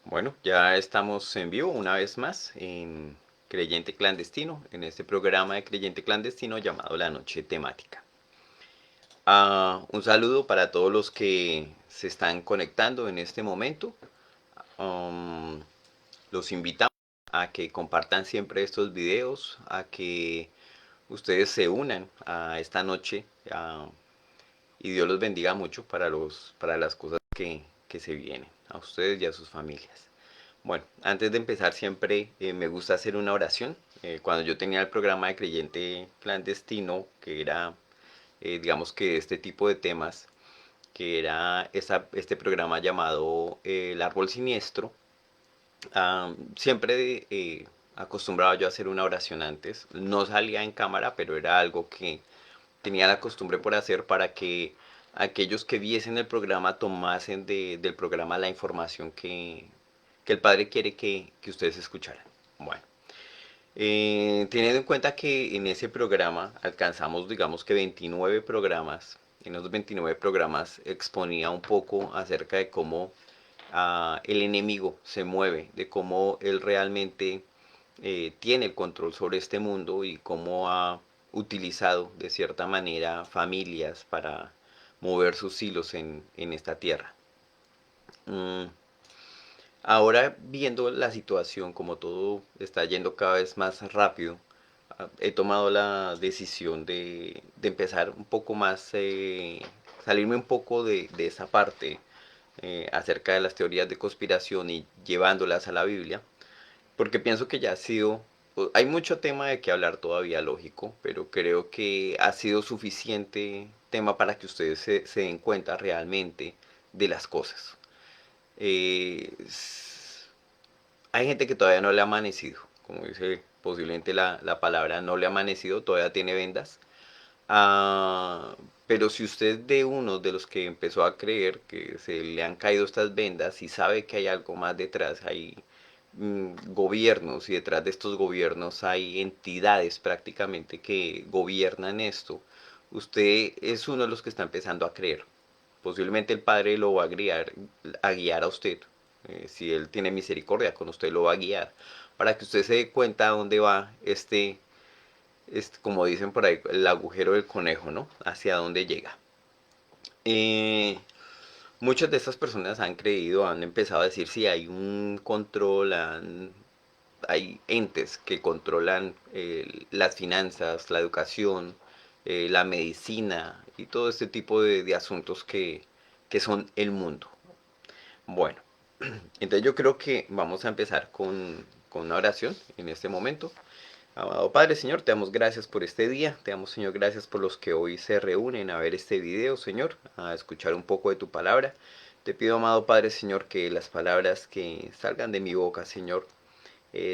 Bueno, ya estamos en vivo una vez más en Creyente Clandestino, en este programa de Creyente Clandestino llamado La Noche Temática. Un saludo para todos los que se están conectando en este momento. Um, los invitamos a que compartan siempre estos videos, a que ustedes se unan a esta noche y Dios los bendiga mucho para las cosas que se vienen, a ustedes y a sus familias. Bueno, antes de empezar siempre me gusta hacer una oración. Cuando yo tenía el programa de Creyente Clandestino, que era, digamos que este tipo de temas, que era este programa llamado El Árbol Siniestro, siempre acostumbraba yo a hacer una oración antes. No salía en cámara, pero era algo que tenía la costumbre por hacer para que aquellos que viesen el programa tomasen del programa la información que el Padre quiere que ustedes escucharan. Bueno, teniendo en cuenta que en ese programa alcanzamos, digamos que 29 programas, en esos 29 programas exponía un poco acerca de cómo el enemigo se mueve, de cómo él realmente tiene el control sobre este mundo y cómo ha utilizado de cierta manera familias para mover sus hilos en esta tierra. Mm, Ahora viendo la situación, como todo está yendo cada vez más rápido, he tomado la decisión de empezar un poco más, salirme un poco de esa parte acerca de las teorías de conspiración y llevándolas a la Biblia, porque pienso que ya ha sido, hay mucho tema de que hablar todavía, lógico, pero creo que ha sido suficiente tema para que ustedes se den cuenta realmente de las cosas. Eh, Hay gente que todavía no le ha amanecido, como dice posiblemente la palabra, no le ha amanecido, todavía tiene vendas. Ah, pero si usted es de uno de los que empezó a creer que se le han caído estas vendas y sabe que hay algo más detrás, hay gobiernos y detrás de estos gobiernos hay entidades prácticamente que gobiernan esto, usted es uno de los que está empezando a creer. Posiblemente el Padre lo va a guiar a usted. Si Él tiene misericordia con usted, lo va a guiar para que usted se dé cuenta a dónde va como dicen por ahí, el agujero del conejo, ¿no? Hacia dónde llega. Eh, Muchas de estas personas han creído, han empezado a decir si hay un control, hay entes que controlan las finanzas, la educación, la medicina y todo este tipo de asuntos que son el mundo. Bueno, entonces yo creo que vamos a empezar con una oración en este momento. Amado Padre, Señor, te damos gracias por este día, te damos, Señor, gracias por los que hoy se reúnen a ver este video, Señor, a escuchar un poco de tu palabra. Te pido, amado Padre, Señor, que las palabras que salgan de mi boca, Señor,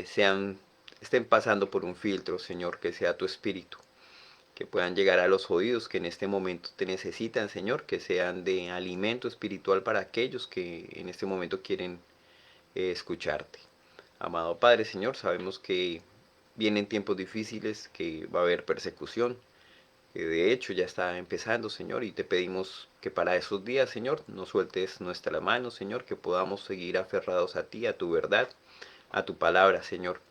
sean, estén pasando por un filtro, Señor, que sea tu espíritu, que puedan llegar a los oídos que en este momento te necesitan, Señor, que sean de alimento espiritual para aquellos que en este momento quieren escucharte. Amado Padre, Señor, sabemos que vienen tiempos difíciles, que va a haber persecución, que de hecho ya está empezando, Señor, y te pedimos que para esos días, Señor, no sueltes nuestra mano, Señor, que podamos seguir aferrados a ti, a tu verdad, a tu palabra, Señor.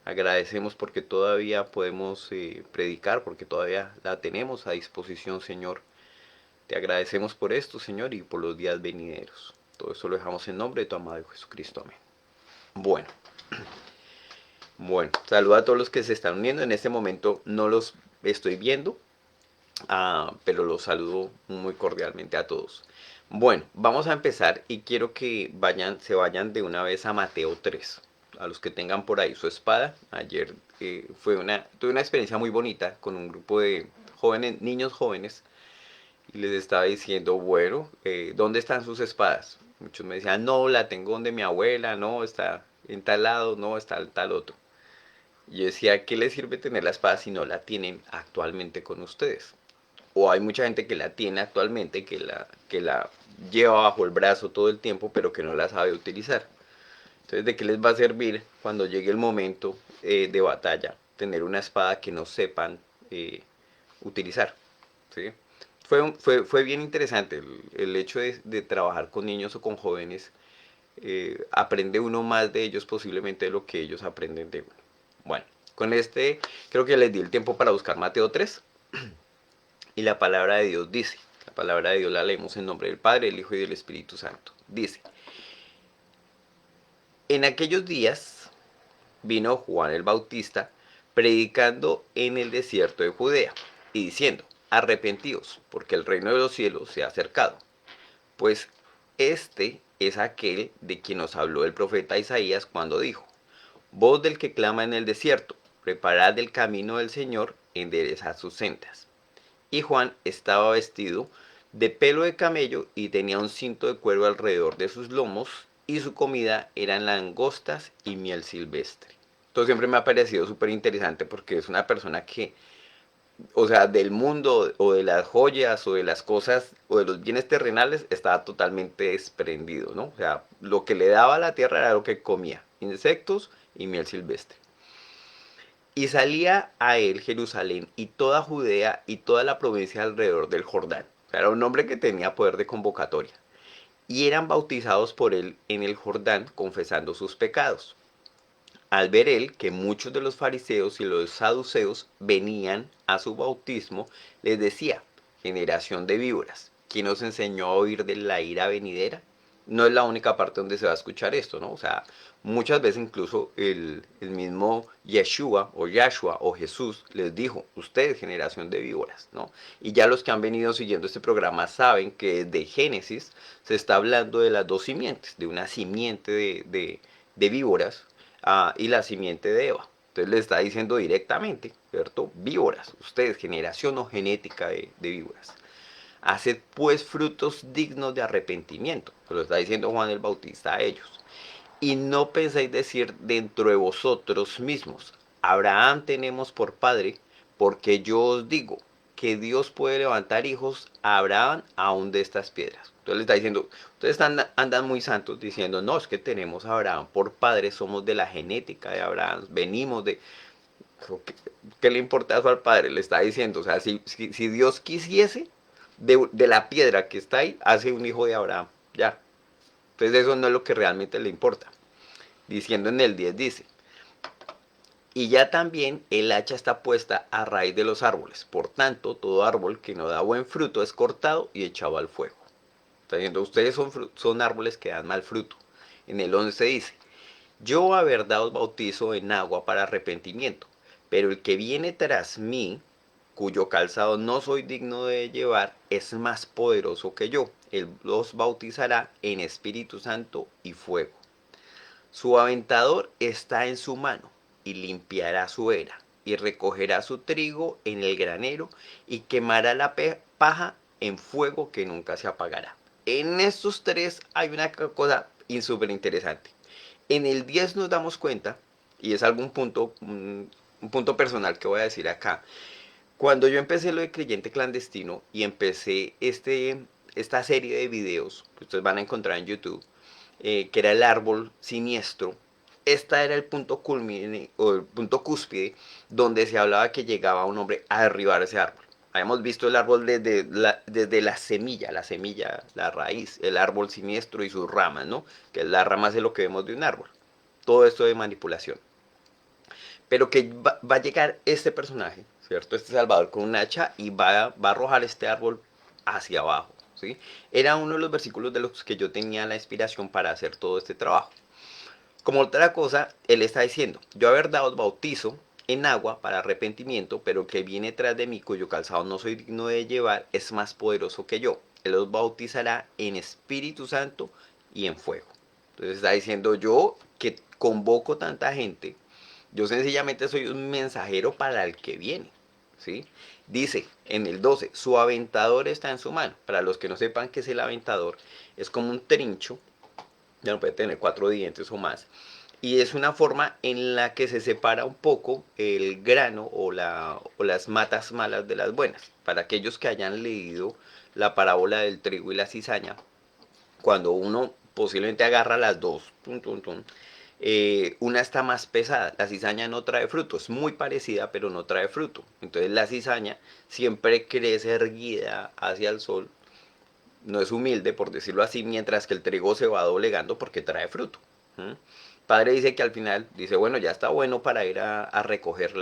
Agradecemos porque todavía podemos predicar, porque todavía la tenemos a disposición, Señor. Te agradecemos por esto, Señor, y por los días venideros. Todo eso lo dejamos en nombre de tu amado Jesucristo. Amén. Bueno, bueno, saludo a todos los que se están uniendo. En este momento no los estoy viendo, pero los saludo muy cordialmente a todos. Bueno, vamos a empezar y quiero que se vayan de una vez a Mateo 3. A los que tengan por ahí su espada. Ayer tuve una experiencia muy bonita con un grupo de jóvenes, niños jóvenes, y les estaba diciendo, bueno, ¿dónde están sus espadas? Muchos me decían, no, la tengo donde mi abuela, no, está en tal lado, no, está en tal otro. Y yo decía, ¿qué les sirve tener la espada si no la tienen actualmente con ustedes? O hay mucha gente que la tiene actualmente, que la lleva bajo el brazo todo el tiempo, pero que no la sabe utilizar. Entonces, ¿de qué les va a servir cuando llegue el momento de batalla tener una espada que no sepan utilizar? ¿Sí? Fue bien interesante el hecho de trabajar con niños o con jóvenes aprende uno más de ellos posiblemente de lo que ellos aprenden de uno. Bueno, con este creo que les di el tiempo para buscar Mateo 3 y la palabra de Dios dice, la palabra de Dios la leemos en nombre del Padre, del Hijo y del Espíritu Santo. Dice, en aquellos días vino Juan el Bautista predicando en el desierto de Judea y diciendo, arrepentíos, porque el reino de los cielos se ha acercado. Pues este es aquel de quien nos habló el profeta Isaías cuando dijo, voz del que clama en el desierto, preparad el camino del Señor, enderezad sus sendas. Y Juan estaba vestido de pelo de camello y tenía un cinto de cuero alrededor de sus lomos, y su comida eran langostas y miel silvestre. Esto siempre me ha parecido súper interesante porque es una persona que, o sea, del mundo o de las joyas o de las cosas o de los bienes terrenales estaba totalmente desprendido, ¿no? O sea, lo que le daba a la tierra era lo que comía, insectos y miel silvestre. Y salía a él Jerusalén y toda Judea y toda la provincia alrededor del Jordán. O sea, era un hombre que tenía poder de convocatoria. Y eran bautizados por él en el Jordán, confesando sus pecados. Al ver él que muchos de los fariseos y los saduceos venían a su bautismo, les decía, generación de víboras, ¿quién os enseñó a oír de la ira venidera? No es la única parte donde se va a escuchar esto, ¿no? O sea, muchas veces incluso el mismo Yeshua o Jesús les dijo, ustedes generación de víboras, ¿no? Y ya los que han venido siguiendo este programa saben que desde Génesis se está hablando de las dos simientes, de una simiente de víboras y la simiente de Eva. Entonces le está diciendo directamente, ¿cierto? Víboras, ustedes, generación o genética de víboras. Haced pues frutos dignos de arrepentimiento. Se lo está diciendo Juan el Bautista a ellos. Y no penséis decir dentro de vosotros mismos, Abraham tenemos por padre, porque yo os digo que Dios puede levantar hijos a Abraham aún de estas piedras. Entonces le está diciendo, ustedes andan muy santos diciendo, no, es que tenemos a Abraham por padre, somos de la genética de Abraham, venimos de... ¿Qué le importa eso al padre? Le está diciendo, o sea, si Dios quisiese, de la piedra que está ahí, hace un hijo de Abraham, ya. Entonces eso no es lo que realmente le importa. Diciendo en el 10 dice, y ya también el hacha está puesta a raíz de los árboles. Por tanto, todo árbol que no da buen fruto es cortado y echado al fuego. Está diciendo, ustedes son árboles que dan mal fruto. En el 11 dice, yo a verdad os bautizo en agua para arrepentimiento, pero el que viene tras mí, cuyo calzado no soy digno de llevar, es más poderoso que yo. Él los bautizará en Espíritu Santo y fuego. Su aventador está en su mano, y limpiará su era, y recogerá su trigo en el granero, y quemará la paja en fuego que nunca se apagará. En estos tres hay una cosa súper interesante. En el 10 nos damos cuenta, y es algún punto, un punto personal que voy a decir acá. Cuando yo empecé lo de creyente clandestino y empecé esta serie de videos que ustedes van a encontrar en YouTube, que era el árbol siniestro, este era el punto culmine o el punto cúspide donde se hablaba que llegaba un hombre a derribar ese árbol. Habíamos visto el árbol desde la semilla, la raíz, el árbol siniestro y sus ramas, ¿no? Que las ramas es lo que vemos de un árbol. Todo esto de manipulación. Pero que va a llegar este personaje, ¿cierto? Este Salvador con un hacha y va a arrojar este árbol hacia abajo, ¿sí? Era uno de los versículos de los que yo tenía la inspiración para hacer todo este trabajo. Como otra cosa, él está diciendo, yo a verdad os bautizo en agua para arrepentimiento, pero el que viene tras de mí, cuyo calzado no soy digno de llevar, es más poderoso que yo. Él os bautizará en Espíritu Santo y en fuego. Entonces está diciendo, yo que convoco tanta gente, yo sencillamente soy un mensajero para el que viene, ¿sí? Dice en el 12, su aventador está en su mano. Para los que no sepan qué es el aventador, es como un trincho, ya no puede tener 4 dientes o más, y es una forma en la que se separa un poco el grano o las matas malas de las buenas. Para aquellos que hayan leído la parábola del trigo y la cizaña, cuando uno posiblemente agarra las dos, una está más pesada, la cizaña no trae fruto, es muy parecida pero no trae fruto. Entonces la cizaña siempre crece erguida hacia el sol no es humilde, por decirlo así, mientras que el trigo se va doblegando porque trae fruto. ¿Mm? Padre dice que al final dice, bueno, ya está bueno para ir a recoger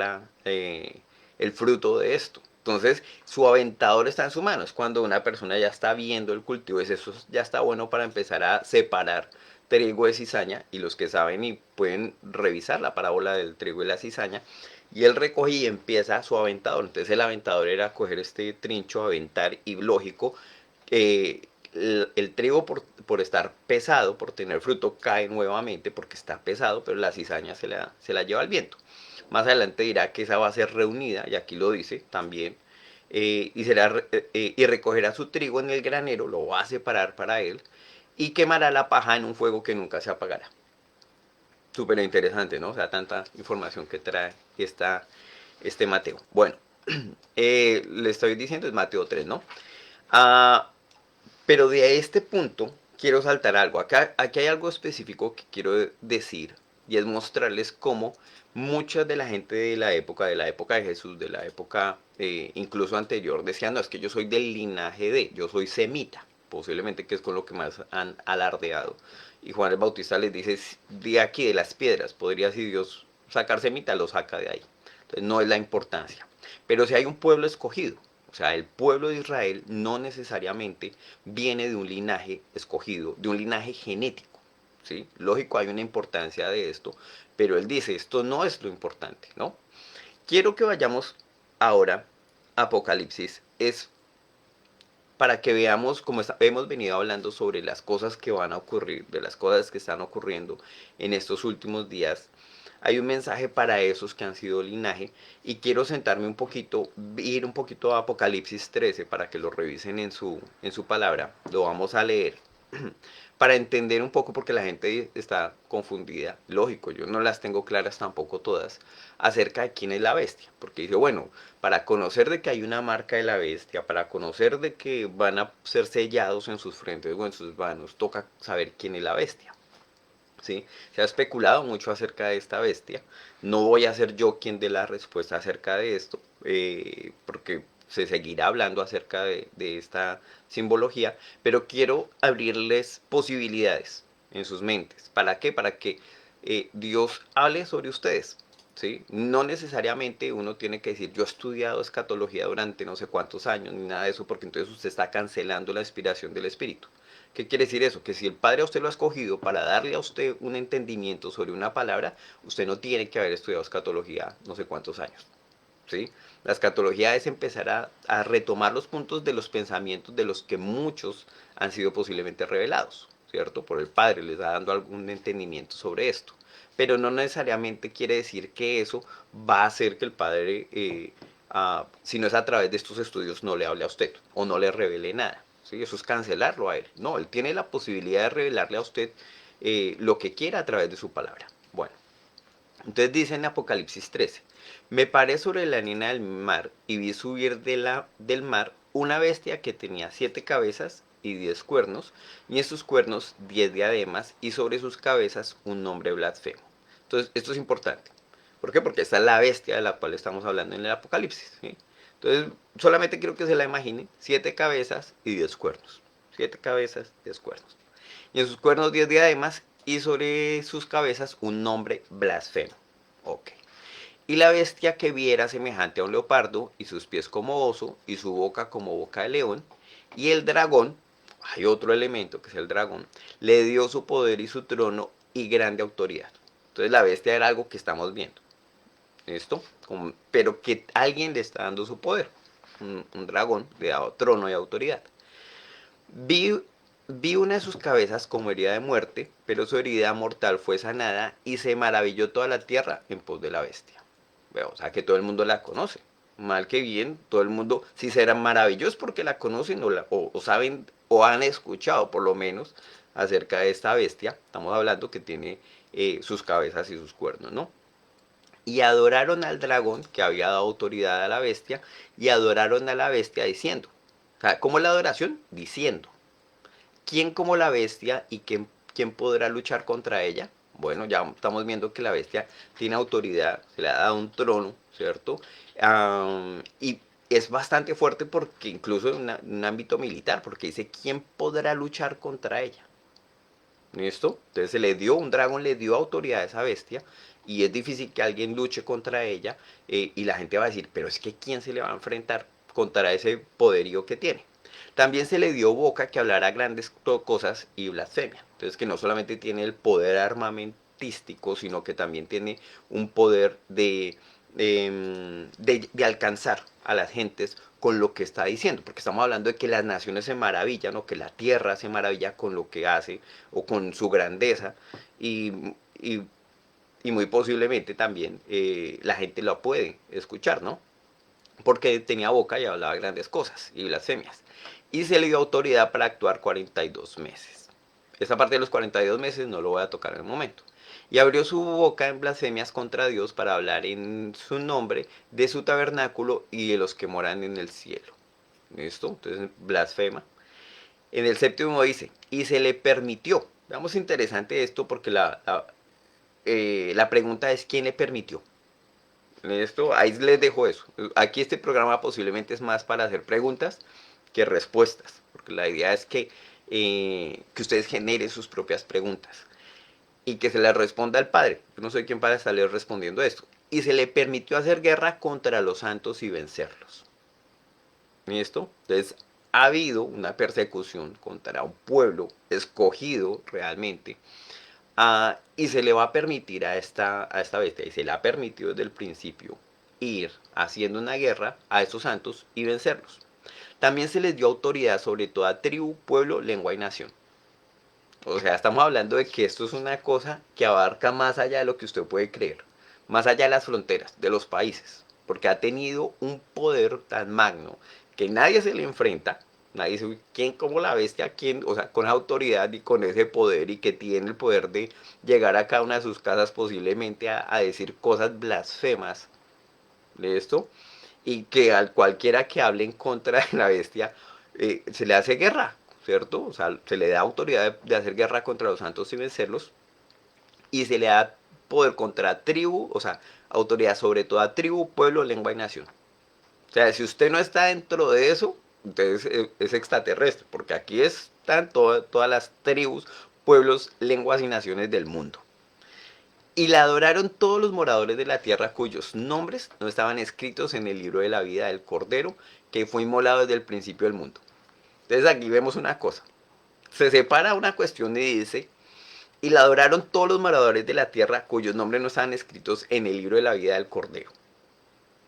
el fruto de esto. Entonces, su aventador está en su mano. Es cuando una persona ya está viendo el cultivo, es eso ya está bueno para empezar a separar trigo de cizaña. Y los que saben y pueden revisar la parábola del trigo y la cizaña. Y él recoge y empieza su aventador. Entonces, el aventador era coger este trincho, aventar, y lógico, el trigo por estar pesado, por tener fruto, cae nuevamente porque está pesado, pero la cizaña se la lleva al viento. Más adelante dirá que esa va a ser reunida, y aquí lo dice también, y recogerá su trigo en el granero, lo va a separar para él, y quemará la paja en un fuego que nunca se apagará. Súper interesante, ¿no? O sea, tanta información que trae este Mateo. Bueno, le estoy diciendo es Mateo 3, ¿no? Ah, pero de este punto quiero saltar algo. Aquí hay algo específico que quiero decir, y es mostrarles cómo mucha de la gente de la época de Jesús, de la época incluso anterior, decían, no, es que yo soy del linaje de, yo soy semita, posiblemente que es con lo que más han alardeado. Y Juan el Bautista les dice, de aquí, de las piedras, podría si Dios sacar semita, lo saca de ahí. Entonces no es la importancia. Pero si hay un pueblo escogido, o sea, el pueblo de Israel no necesariamente viene de un linaje escogido, de un linaje genético. ¿Sí? Lógico, hay una importancia de esto, pero él dice, esto no es lo importante, ¿no? Quiero que vayamos ahora a Apocalipsis, es para que veamos, como hemos venido hablando sobre las cosas que van a ocurrir, de las cosas que están ocurriendo en estos últimos días. Hay un mensaje para esos que han sido linaje, y quiero sentarme un poquito, ir un poquito a Apocalipsis 13 para que lo revisen en su palabra. Lo vamos a leer para entender un poco, porque la gente está confundida. Lógico, yo no las tengo claras tampoco todas acerca de quién es la bestia, porque dice, bueno, para conocer de que hay una marca de la bestia, para conocer de que van a ser sellados en sus frentes o en sus manos, toca saber quién es la bestia. ¿Sí? Se ha especulado mucho acerca de esta bestia. No voy a ser yo quien dé la respuesta acerca de esto, porque se seguirá hablando acerca de esta simbología, pero quiero abrirles posibilidades en sus mentes. ¿Para qué? Para que Dios hable sobre ustedes. ¿Sí? No necesariamente uno tiene que decir, yo he estudiado escatología durante no sé cuántos años, ni nada de eso, porque entonces usted está cancelando la inspiración del Espíritu. ¿Qué quiere decir eso? Que si el Padre a usted lo ha escogido para darle a usted un entendimiento sobre una palabra, usted no tiene que haber estudiado escatología no sé cuántos años. ¿Sí? La escatología es empezar a retomar los puntos de los pensamientos de los que muchos han sido posiblemente revelados, ¿cierto? Por el Padre les da dando algún entendimiento sobre esto. Pero no necesariamente quiere decir que eso va a hacer que el Padre, si no es a través de estos estudios, no le hable a usted o no le revele nada. ¿Sí? Eso es cancelarlo a él. No, él tiene la posibilidad de revelarle a usted lo que quiera a través de su palabra. Bueno, entonces dice en Apocalipsis 13, me paré sobre la arena del mar y vi subir del mar una bestia que tenía 7 cabezas y 10 cuernos, y en sus cuernos 10 diademas, y sobre sus cabezas un nombre blasfemo. Entonces, esto es importante. ¿Por qué? Porque esta es la bestia de la cual estamos hablando en el Apocalipsis. ¿Sí? Entonces, solamente quiero que se la imaginen, 7 cabezas y 10 cuernos. 7 cabezas, 10 cuernos. Y en sus cuernos 10 diademas, y sobre sus cabezas un nombre blasfemo. Ok. Y la bestia que viera semejante a un leopardo, y sus pies como oso, y su boca como boca de león, y el dragón, hay otro elemento que es el dragón, le dio su poder y su trono y grande autoridad. Entonces la bestia era algo que estamos viendo. ¿Esto? Pero que alguien le está dando su poder. Un dragón le da trono y autoridad. Vi, vi una de sus cabezas como herida de muerte, pero su herida mortal fue sanada, y se maravilló toda la tierra en pos de la bestia. O sea que todo el mundo la conoce. Mal que bien, todo el mundo, si será maravilloso porque la conocen o saben o han escuchado por lo menos acerca de esta bestia. Estamos hablando que tiene sus cabezas y sus cuernos, ¿no? Y adoraron al dragón que había dado autoridad a la bestia, y adoraron a la bestia diciendo. O sea, ¿cómo es la adoración? Diciendo. ¿Quién como la bestia y quién podrá luchar contra ella? Bueno, ya estamos viendo que la bestia tiene autoridad, se le ha dado un trono, ¿cierto? Y es bastante fuerte porque incluso en un ámbito militar, porque dice, ¿quién podrá luchar contra ella? ¿Listo? Entonces se le dio, un dragón le dio autoridad a esa bestia y es difícil que alguien luche contra ella y la gente va a decir, pero es que ¿quién se le va a enfrentar contra ese poderío que tiene? También se le dio boca que hablara grandes cosas y blasfemia. Entonces que no solamente tiene el poder armamentístico, sino que también tiene un poder de alcanzar a las gentes con lo que está diciendo, porque estamos hablando de que las naciones se maravillan o que la tierra se maravilla con lo que hace o con su grandeza y, y, y muy posiblemente también la gente lo puede escuchar, ¿no? Porque tenía boca y hablaba grandes cosas y blasfemias. Y se le dio autoridad para actuar 42 meses. Esa parte de los 42 meses no lo voy a tocar en el momento. Y abrió su boca en blasfemias contra Dios para hablar en su nombre de su tabernáculo y de los que moran en el cielo. ¿Listo? Entonces blasfema. En el séptimo dice, y se le permitió. Veamos interesante esto porque la pregunta es, ¿quién le permitió? Esto, ahí les dejo eso. Aquí este programa posiblemente es más para hacer preguntas que respuestas, porque la idea es que ustedes generen sus propias preguntas y que se las responda al Padre. Yo no soy quien para estarle respondiendo esto. Y se le permitió hacer guerra contra los santos y vencerlos. ¿Listo? Entonces, ha habido una persecución contra un pueblo escogido realmente y se le va a permitir a esta bestia, y se le ha permitido desde el principio, ir haciendo una guerra a estos santos y vencerlos. También se les dio autoridad sobre toda tribu, pueblo, lengua y nación. O sea, estamos hablando de que esto es una cosa que abarca más allá de lo que usted puede creer, más allá de las fronteras, de los países, porque ha tenido un poder tan magno que nadie se le enfrenta, nadie dice, ¿quién como la bestia? ¿Quién? O sea, con autoridad y con ese poder y que tiene el poder de llegar a cada una de sus casas posiblemente a decir cosas blasfemas de esto y que al cualquiera que hable en contra de la bestia se le hace guerra, ¿cierto? O sea, se le da autoridad de hacer guerra contra los santos y vencerlos y se le da poder contra tribu, o sea, autoridad sobre toda tribu, pueblo, lengua y nación. O sea, si usted no está dentro de eso, entonces es extraterrestre, porque aquí están todas las tribus, pueblos, lenguas y naciones del mundo. Y la adoraron todos los moradores de la tierra cuyos nombres no estaban escritos en el libro de la vida del Cordero, que fue inmolado desde el principio del mundo. Entonces aquí vemos una cosa. Se separa una cuestión y dice, y la adoraron todos los moradores de la tierra cuyos nombres no estaban escritos en el libro de la vida del Cordero.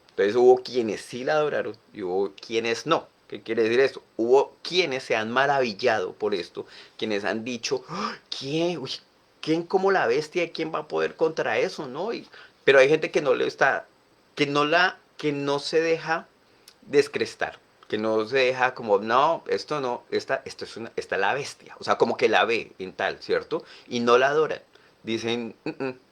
Entonces hubo quienes sí la adoraron y hubo quienes no. ¿Qué quiere decir esto? Hubo quienes se han maravillado por esto, quienes han dicho, ¿quién? Uy, ¿quién como la bestia? ¿Quién va a poder contra eso? ¿No? Pero hay gente que no le está, que no se deja descrestar, que no se deja como, no, esto no, esto es esta es la bestia. O sea, como que la ve en tal, ¿cierto? Y no la adoran. Dicen,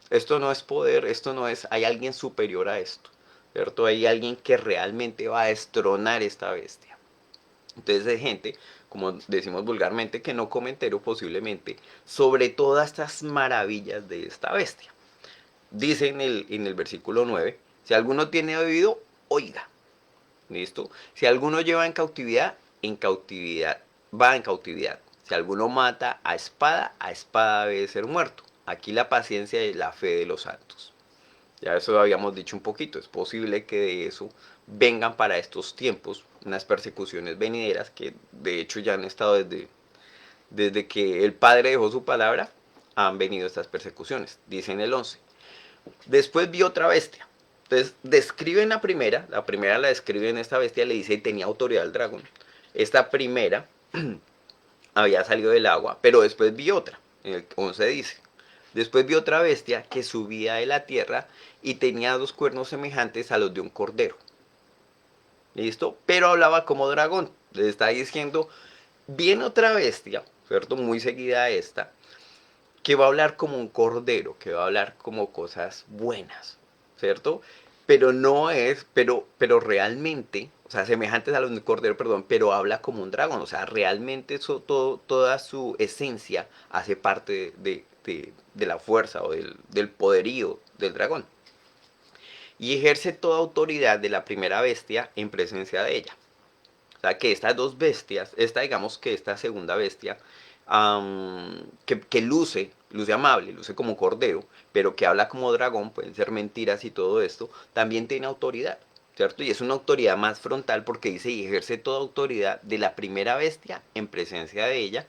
esto no es poder, esto no es, hay alguien superior a esto. ¿Cierto? Hay alguien que realmente va a destronar esta bestia. Entonces hay gente, como decimos vulgarmente, que no come entero posiblemente sobre todas estas maravillas de esta bestia. Dice en el versículo 9, si alguno tiene oído, oiga. ¿Listo? Si alguno lleva en cautividad, va en cautividad. Si alguno mata a espada debe ser muerto. Aquí la paciencia y la fe de los santos. Ya eso habíamos dicho un poquito, es posible que de eso vengan para estos tiempos unas persecuciones venideras que de hecho ya han estado desde que el Padre dejó su palabra, han venido estas persecuciones, dice en el 11. Después vi otra bestia. Entonces describen la primera la describe en esta bestia, le dice tenía autoridad el dragón. Esta primera había salido del agua, pero después vi otra, en el 11 dice, después vi otra bestia que subía de la tierra y tenía dos cuernos semejantes a los de un cordero. ¿Listo? Pero hablaba como dragón. Le está diciendo, viene otra bestia, ¿cierto? Muy seguida a esta, que va a hablar como un cordero, que va a hablar como cosas buenas, ¿cierto? Pero no es, pero realmente, o sea, semejantes a los de cordero, perdón, pero habla como un dragón, o sea, realmente eso, toda su esencia hace parte de la fuerza o del poderío del dragón. y ejerce toda autoridad de la primera bestia en presencia de ella. O sea que estas dos bestias, digamos que esta segunda bestia, que luce amable, luce como cordero, pero que habla como dragón, pueden ser mentiras y todo esto, también tiene autoridad, ¿cierto? Y es una autoridad más frontal porque dice y ejerce toda autoridad de la primera bestia en presencia de ella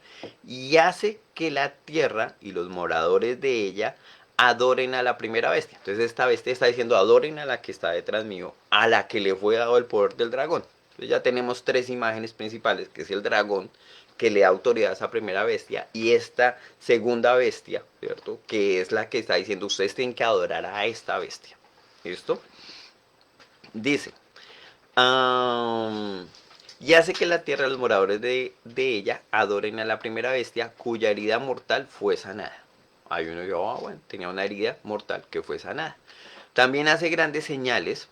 y hace que la tierra y los moradores de ella adoren a la primera bestia. Entonces esta bestia está diciendo adoren a la que está detrás mío, a la que le fue dado el poder del dragón. Entonces ya tenemos tres imágenes principales, que es el dragón, que le da autoridad a esa primera bestia, y esta segunda bestia, ¿cierto? Que es la que está diciendo, ustedes tienen que adorar a esta bestia. ¿Listo? Dice, y hace que la tierra, los moradores de ella, adoren a la primera bestia, cuya herida mortal fue sanada. Hay uno que, bueno, tenía una herida mortal que fue sanada. También hace grandes señales,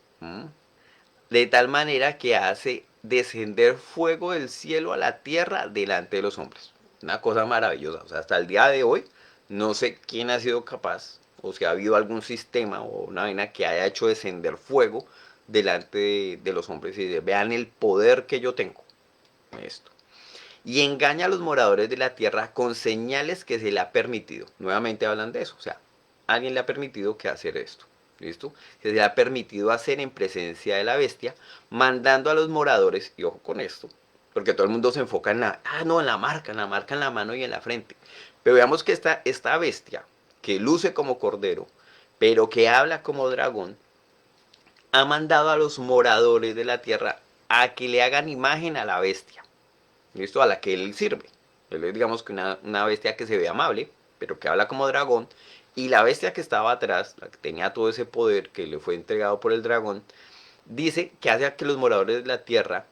de tal manera que hace descender fuego del cielo a la tierra delante de los hombres. Una cosa maravillosa. O sea, hasta el día de hoy, no sé quién ha sido capaz, o si ha habido algún sistema o una vaina que haya hecho descender fuego delante de los hombres y de, vean el poder que yo tengo. Esto. Y engaña a los moradores de la tierra con señales que se le ha permitido. Nuevamente hablan de eso. O sea, alguien le ha permitido que hacer esto. ¿Listo? Se le ha permitido hacer en presencia de la bestia, mandando a los moradores, y ojo con esto, porque todo el mundo se enfoca en no, en la marca en la mano y en la frente. Pero veamos que esta bestia, que luce como cordero, pero que habla como dragón, ha mandado a los moradores de la tierra a que le hagan imagen a la bestia. ¿Listo? A la que él sirve. Él es, digamos, que una bestia que se ve amable, pero que habla como dragón. Y la bestia que estaba atrás, la que tenía todo ese poder que le fue entregado por el dragón, dice que hace a que los moradores de la tierra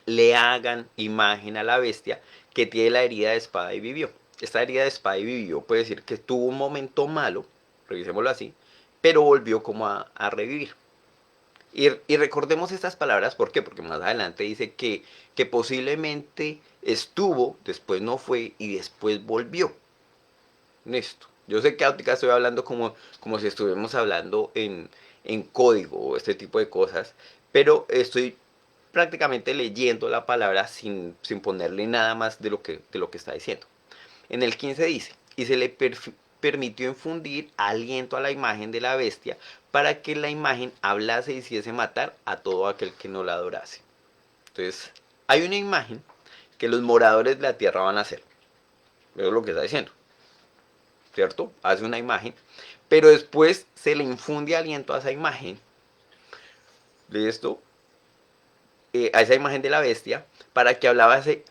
le hagan imagen a la bestia que tiene la herida de espada y vivió. Esta herida de espada y vivió puede decir que tuvo un momento malo, revisémoslo así, pero volvió como a revivir. Y recordemos estas palabras, ¿por qué? Porque más adelante dice que posiblemente estuvo, después no fue y después volvió. Listo. Yo sé que ahorita estoy hablando como si estuviéramos hablando en código o este tipo de cosas, pero estoy prácticamente leyendo la palabra sin ponerle nada más de lo que está diciendo. En el 15 dice, y se le permitió infundir aliento a la imagen de la bestia para que la imagen hablase y hiciese matar a todo aquel que no la adorase. Entonces, hay una imagen que los moradores de la tierra van a hacer. Eso es lo que está diciendo, ¿cierto? Hace una imagen, pero después se le infunde aliento a esa imagen, de esto, a esa imagen de la bestia, para que hablase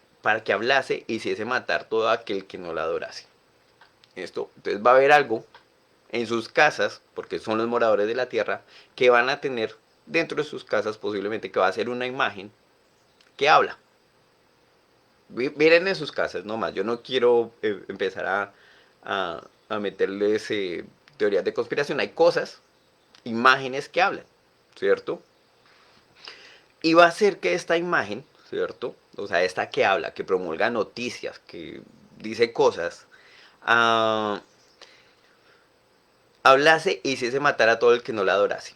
y hiciese matar todo aquel que no la adorase. Esto, entonces va a haber algo en sus casas, porque son los moradores de la tierra, que van a tener dentro de sus casas posiblemente que va a ser una imagen que habla. Miren en sus casas nomás, yo no quiero empezar a meterles teorías de conspiración, hay cosas, imágenes que hablan, ¿cierto? Y va a ser que esta imagen, ¿cierto? O sea, esta que habla, que promulga noticias, que dice cosas, ah, hablase y hiciese matar a todo el que no la adorase.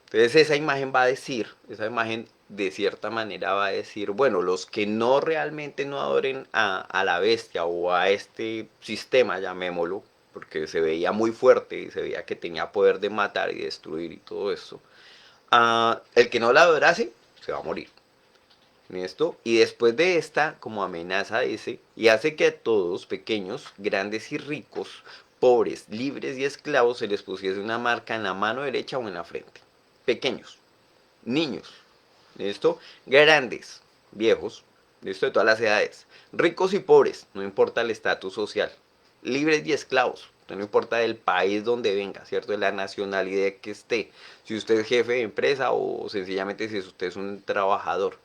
Entonces esa imagen va a decir, esa imagen de cierta manera va a decir, bueno, los que no realmente no adoren a la bestia o a este sistema, llamémoslo, porque se veía muy fuerte y se veía que tenía poder de matar y destruir y todo eso, el que no la adorase se va a morir. ¿Listo? Y después de esta, como amenaza dice, y hace que a todos, pequeños, grandes y ricos, pobres, libres y esclavos, se les pusiese una marca en la mano derecha o en la frente. Pequeños, niños, ¿listo? Grandes, viejos, ¿listo? De todas las edades. Ricos y pobres, no importa el estatus social. Libres y esclavos, no importa del país donde venga, ¿cierto? De la nacionalidad que esté. Si usted es jefe de empresa o sencillamente si usted es un trabajador.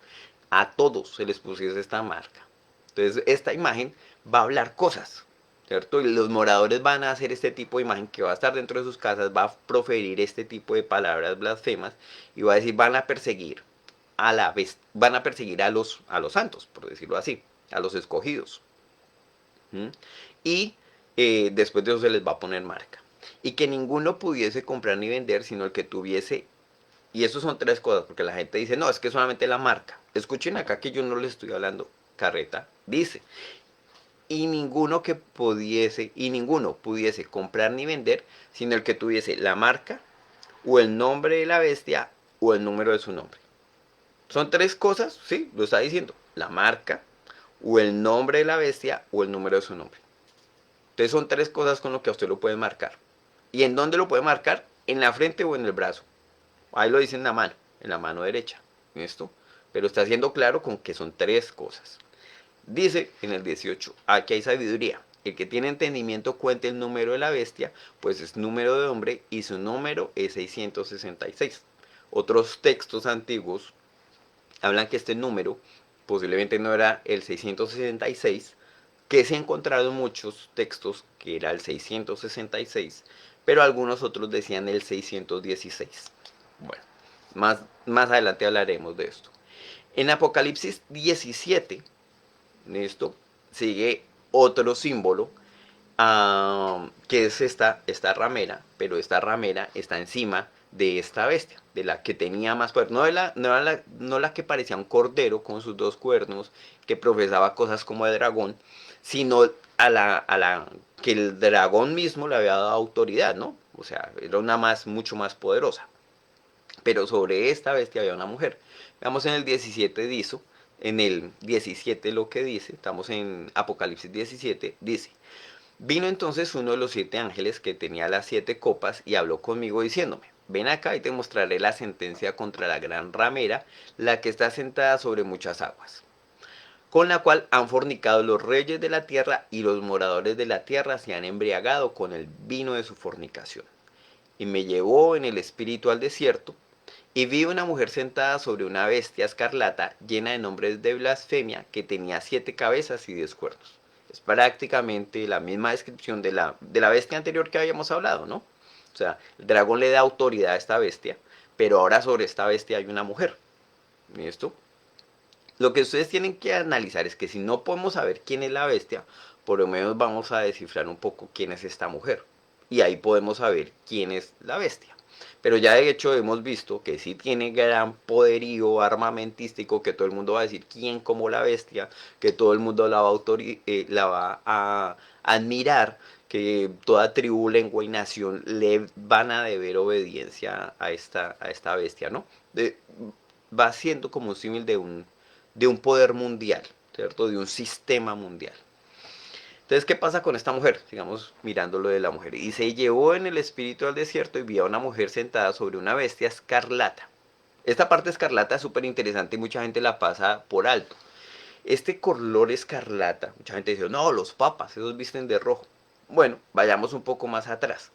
A todos se les pusiese esta marca. Entonces, esta imagen va a hablar cosas, ¿cierto? Y los moradores van a hacer este tipo de imagen que va a estar dentro de sus casas, va a proferir este tipo de palabras blasfemas y va a decir, van a perseguir a la vez, van a perseguir a los santos, por decirlo así, a los escogidos. ¿Mm? Y después de eso se les va a poner marca. y que ninguno pudiese comprar ni vender, sino el que tuviese. Y eso son tres cosas, porque la gente dice, no, es que solamente la marca. Escuchen acá que yo no les estoy hablando carreta. Dice, y ninguno pudiese comprar ni vender, sino el que tuviese la marca, o el nombre de la bestia, o el número de su nombre. Son tres cosas, sí, lo está diciendo. La marca, o el nombre de la bestia, o el número de su nombre. Entonces son tres cosas con lo que a usted lo puede marcar. ¿Y en dónde lo puede marcar? En la frente o en el brazo. Ahí lo dice en la mano derecha. ¿Esto? Pero está haciendo claro con que son tres cosas. Dice en el 18, aquí hay sabiduría. El que tiene entendimiento cuente el número de la bestia, pues es número de hombre y su número es 666. Otros textos antiguos hablan que este número posiblemente no era el 666, que se ha encontrado en muchos textos que era el 666, pero algunos otros decían el 616. Bueno, más adelante hablaremos de esto. En Apocalipsis 17, esto sigue otro símbolo, que es esta ramera, pero esta ramera está encima de esta bestia, de la que tenía más poder, no la que parecía un cordero con sus dos cuernos, que profesaba cosas como el dragón, sino a la que el dragón mismo le había dado autoridad, ¿no? O sea, era mucho más poderosa. Pero sobre esta bestia había una mujer. Veamos en el 17 dice, en el 17 lo que dice, estamos en Apocalipsis 17, dice, vino entonces uno de los 7 ángeles que tenía las 7 copas y habló conmigo diciéndome, ven acá y te mostraré la sentencia contra la gran ramera, la que está sentada sobre muchas aguas, con la cual han fornicado los reyes de la tierra y los moradores de la tierra se han embriagado con el vino de su fornicación. Y me llevó en el espíritu al desierto, y vi una mujer sentada sobre una bestia escarlata llena de nombres de blasfemia que tenía 7 cabezas y 10 cuernos. Es prácticamente la misma descripción de la bestia anterior que habíamos hablado, ¿no? O sea, el dragón le da autoridad a esta bestia, pero ahora sobre esta bestia hay una mujer. ¿Y esto? Lo que ustedes tienen que analizar es que si no podemos saber quién es la bestia, por lo menos vamos a descifrar un poco quién es esta mujer. Y ahí podemos saber quién es la bestia. Pero ya de hecho hemos visto que sí tiene gran poderío armamentístico, que todo el mundo va a decir quién como la bestia, que todo el mundo la va a admirar, que toda tribu, lengua y nación le van a deber obediencia a esta bestia, ¿no? Va siendo como un símil de un poder mundial, ¿cierto? De un sistema mundial. Entonces, ¿qué pasa con esta mujer? Sigamos mirando lo de la mujer. Y se llevó en el espíritu al desierto y vio a una mujer sentada sobre una bestia escarlata. Esta parte escarlata es súper interesante y mucha gente la pasa por alto. Este color escarlata, mucha gente dice, no, los papas, esos visten de rojo. Bueno, vayamos un poco más atrás.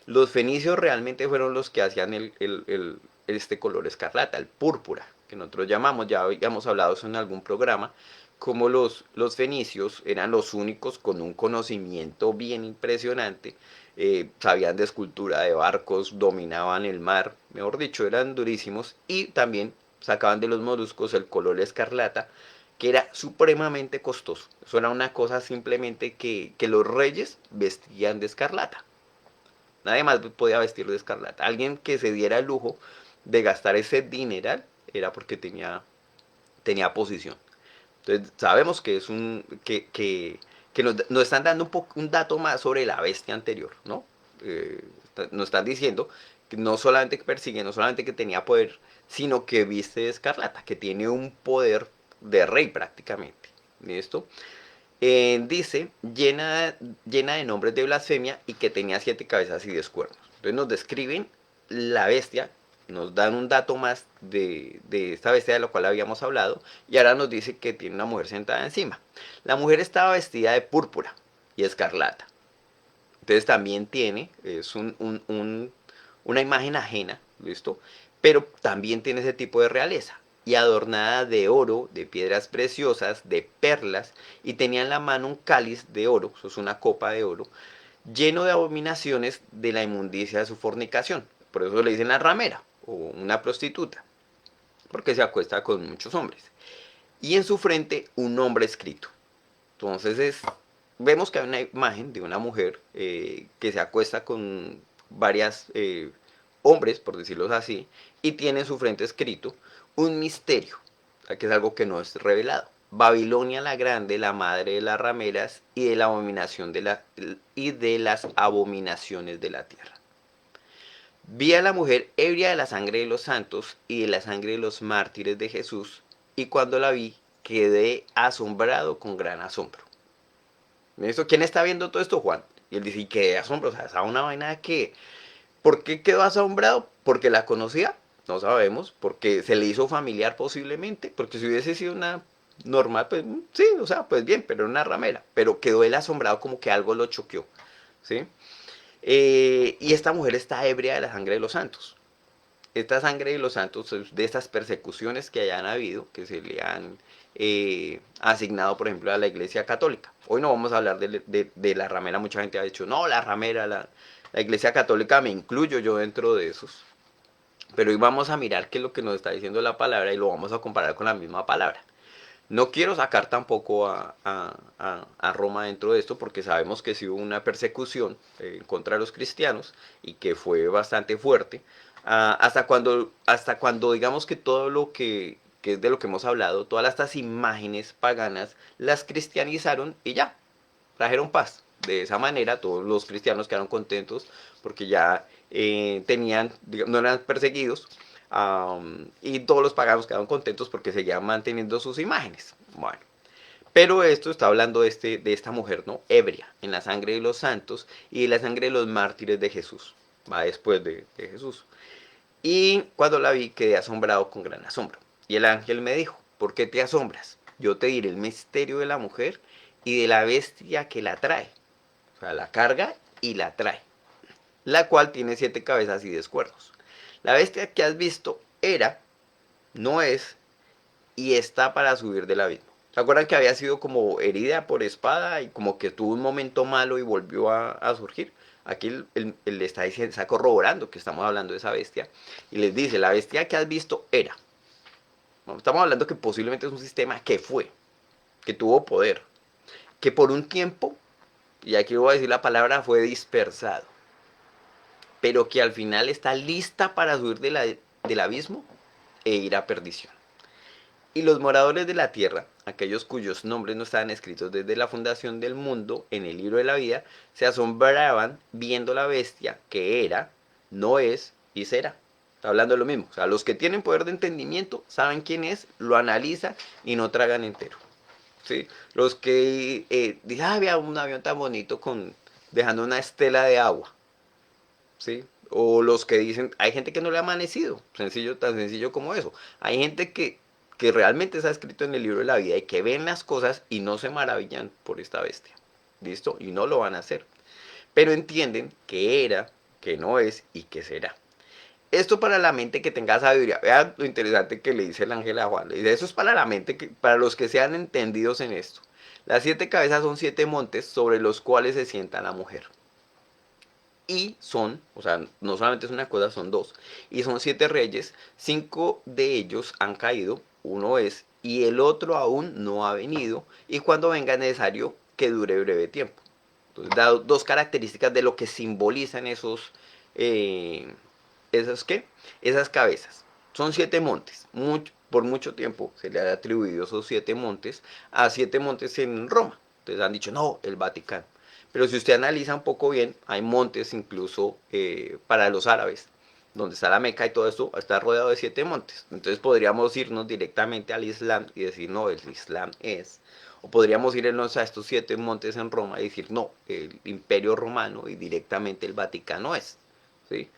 Los fenicios realmente fueron los que hacían este color escarlata, el púrpura, que nosotros llamamos, ya habíamos hablado eso en algún programa, como los fenicios eran los únicos con un conocimiento bien impresionante, sabían de escultura de barcos, dominaban el mar, mejor dicho, eran durísimos y también sacaban de los moluscos el color escarlata, que era supremamente costoso. Eso era una cosa simplemente que los reyes vestían de escarlata. Nadie más podía vestir de escarlata. Alguien que se diera el lujo de gastar ese dineral era porque tenía posición. Entonces sabemos que es que nos están dando un dato más sobre la bestia anterior, ¿no? Nos están diciendo que no solamente que persigue, no solamente que tenía poder, sino que viste de escarlata, que tiene un poder de rey prácticamente. ¿Listo? Dice, llena de nombres de blasfemia y que tenía 7 cabezas y 10 cuernos. Entonces nos describen la bestia, nos dan un dato más de esta bestia de la cual habíamos hablado, y ahora nos dice que tiene una mujer sentada encima. La mujer estaba vestida de púrpura y escarlata. Entonces también es una imagen ajena, ¿listo? Pero también tiene ese tipo de realeza y adornada de oro, de piedras preciosas, de perlas, y tenía en la mano un cáliz de oro, eso es una copa de oro, lleno de abominaciones de la inmundicia de su fornicación. Por eso le dicen la ramera o una prostituta, porque se acuesta con muchos hombres. Y en su frente un nombre escrito. Entonces es vemos que hay una imagen de una mujer que se acuesta con varias hombres, por decirlo así, y tiene en su frente escrito un misterio, que es algo que no es revelado. Babilonia la grande, la madre de las rameras y de la abominación y de las abominaciones de la tierra. Vi a la mujer ebria de la sangre de los santos y de la sangre de los mártires de Jesús, y cuando la vi quedé asombrado con gran asombro. ¿Esto? ¿Quién está viendo todo esto, Juan? Y él dice, ¿y qué asombro? O sea, esa una vaina que... ¿Por qué quedó asombrado? ¿Porque la conocía? No sabemos. ¿Porque se le hizo familiar posiblemente? Porque si hubiese sido una normal, pues sí, o sea, pues bien, pero una ramera. Pero quedó él asombrado como que algo lo choqueó, ¿sí? Y esta mujer está ebria de la sangre de los santos. Esta sangre de los santos, de estas persecuciones que hayan habido, que se le han asignado, por ejemplo, a la Iglesia Católica. Hoy no vamos a hablar de la ramera, mucha gente ha dicho, no, la ramera, la Iglesia Católica, me incluyo yo dentro de esos. Pero hoy vamos a mirar qué es lo que nos está diciendo la palabra y lo vamos a comparar con la misma palabra. No quiero sacar tampoco a Roma dentro de esto porque sabemos que sí hubo una persecución contra los cristianos y que fue bastante fuerte. Hasta cuando digamos que todo lo que es de lo que hemos hablado, todas estas imágenes paganas las cristianizaron y ya, trajeron paz. De esa manera todos los cristianos quedaron contentos porque ya no eran perseguidos, y todos los paganos quedaron contentos porque seguían manteniendo sus imágenes. Bueno, pero esto está hablando de esta mujer, ¿no? Ebria, en la sangre de los santos y de la sangre de los mártires de Jesús. Va después de Jesús. Y cuando la vi quedé asombrado con gran asombro. Y el ángel me dijo, ¿por qué te asombras? Yo te diré el misterio de la mujer y de la bestia que la trae. O sea, la carga y la trae. La cual tiene 7 cabezas y 10 cuernos. La bestia que has visto era, no es, y está para subir del abismo. ¿Se acuerdan que había sido como herida por espada y como que tuvo un momento malo y volvió a surgir? Aquí él está, diciendo, está corroborando que estamos hablando de esa bestia. Y les dice, la bestia que has visto era. Bueno, estamos hablando que posiblemente es un sistema que fue, que tuvo poder, que por un tiempo, y aquí voy a decir la palabra, fue dispersado, pero que al final está lista para subir del abismo e ir a perdición. Y los moradores de la tierra, aquellos cuyos nombres no estaban escritos desde la fundación del mundo en el libro de la vida, se asombraban viendo la bestia que era, no es y será. Está hablando de lo mismo. O sea, los que tienen poder de entendimiento saben quién es, lo analizan y no tragan entero. ¿Sí? Los que dicen, ah, había un avión tan bonito dejando una estela de agua. ¿Sí? O los que dicen, hay gente que no le ha amanecido, sencillo, tan sencillo como eso. Hay gente que realmente está escrito en el libro de la vida y que ven las cosas y no se maravillan por esta bestia. ¿Listo? Y no lo van a hacer. Pero entienden que era, que no es y que será. Esto para la mente que tenga sabiduría. Vean lo interesante que le dice el ángel a Juan. Le dice, eso es para la mente, para los que sean entendidos en esto. Las 7 cabezas son 7 montes sobre los cuales se sienta la mujer. Y son, o sea, no solamente es una cosa, son dos. Y son 7 reyes, 5 de ellos han caído, uno es, y el otro aún no ha venido, y cuando venga es necesario que dure breve tiempo. Entonces, da dos características de lo que simbolizan eh, ¿qué? Esas cabezas. Son 7 montes. Por mucho tiempo se le ha atribuido esos 7 montes a 7 montes en Roma. Entonces han dicho, no, el Vaticano. Pero si usted analiza un poco bien, hay montes incluso para los árabes, donde está la Meca y todo esto, está rodeado de 7 montes. Entonces podríamos irnos directamente al Islam y decir, no, el Islam es. O podríamos irnos a estos 7 montes en Roma y decir, no, el Imperio Romano y directamente el Vaticano es. ¿Sí?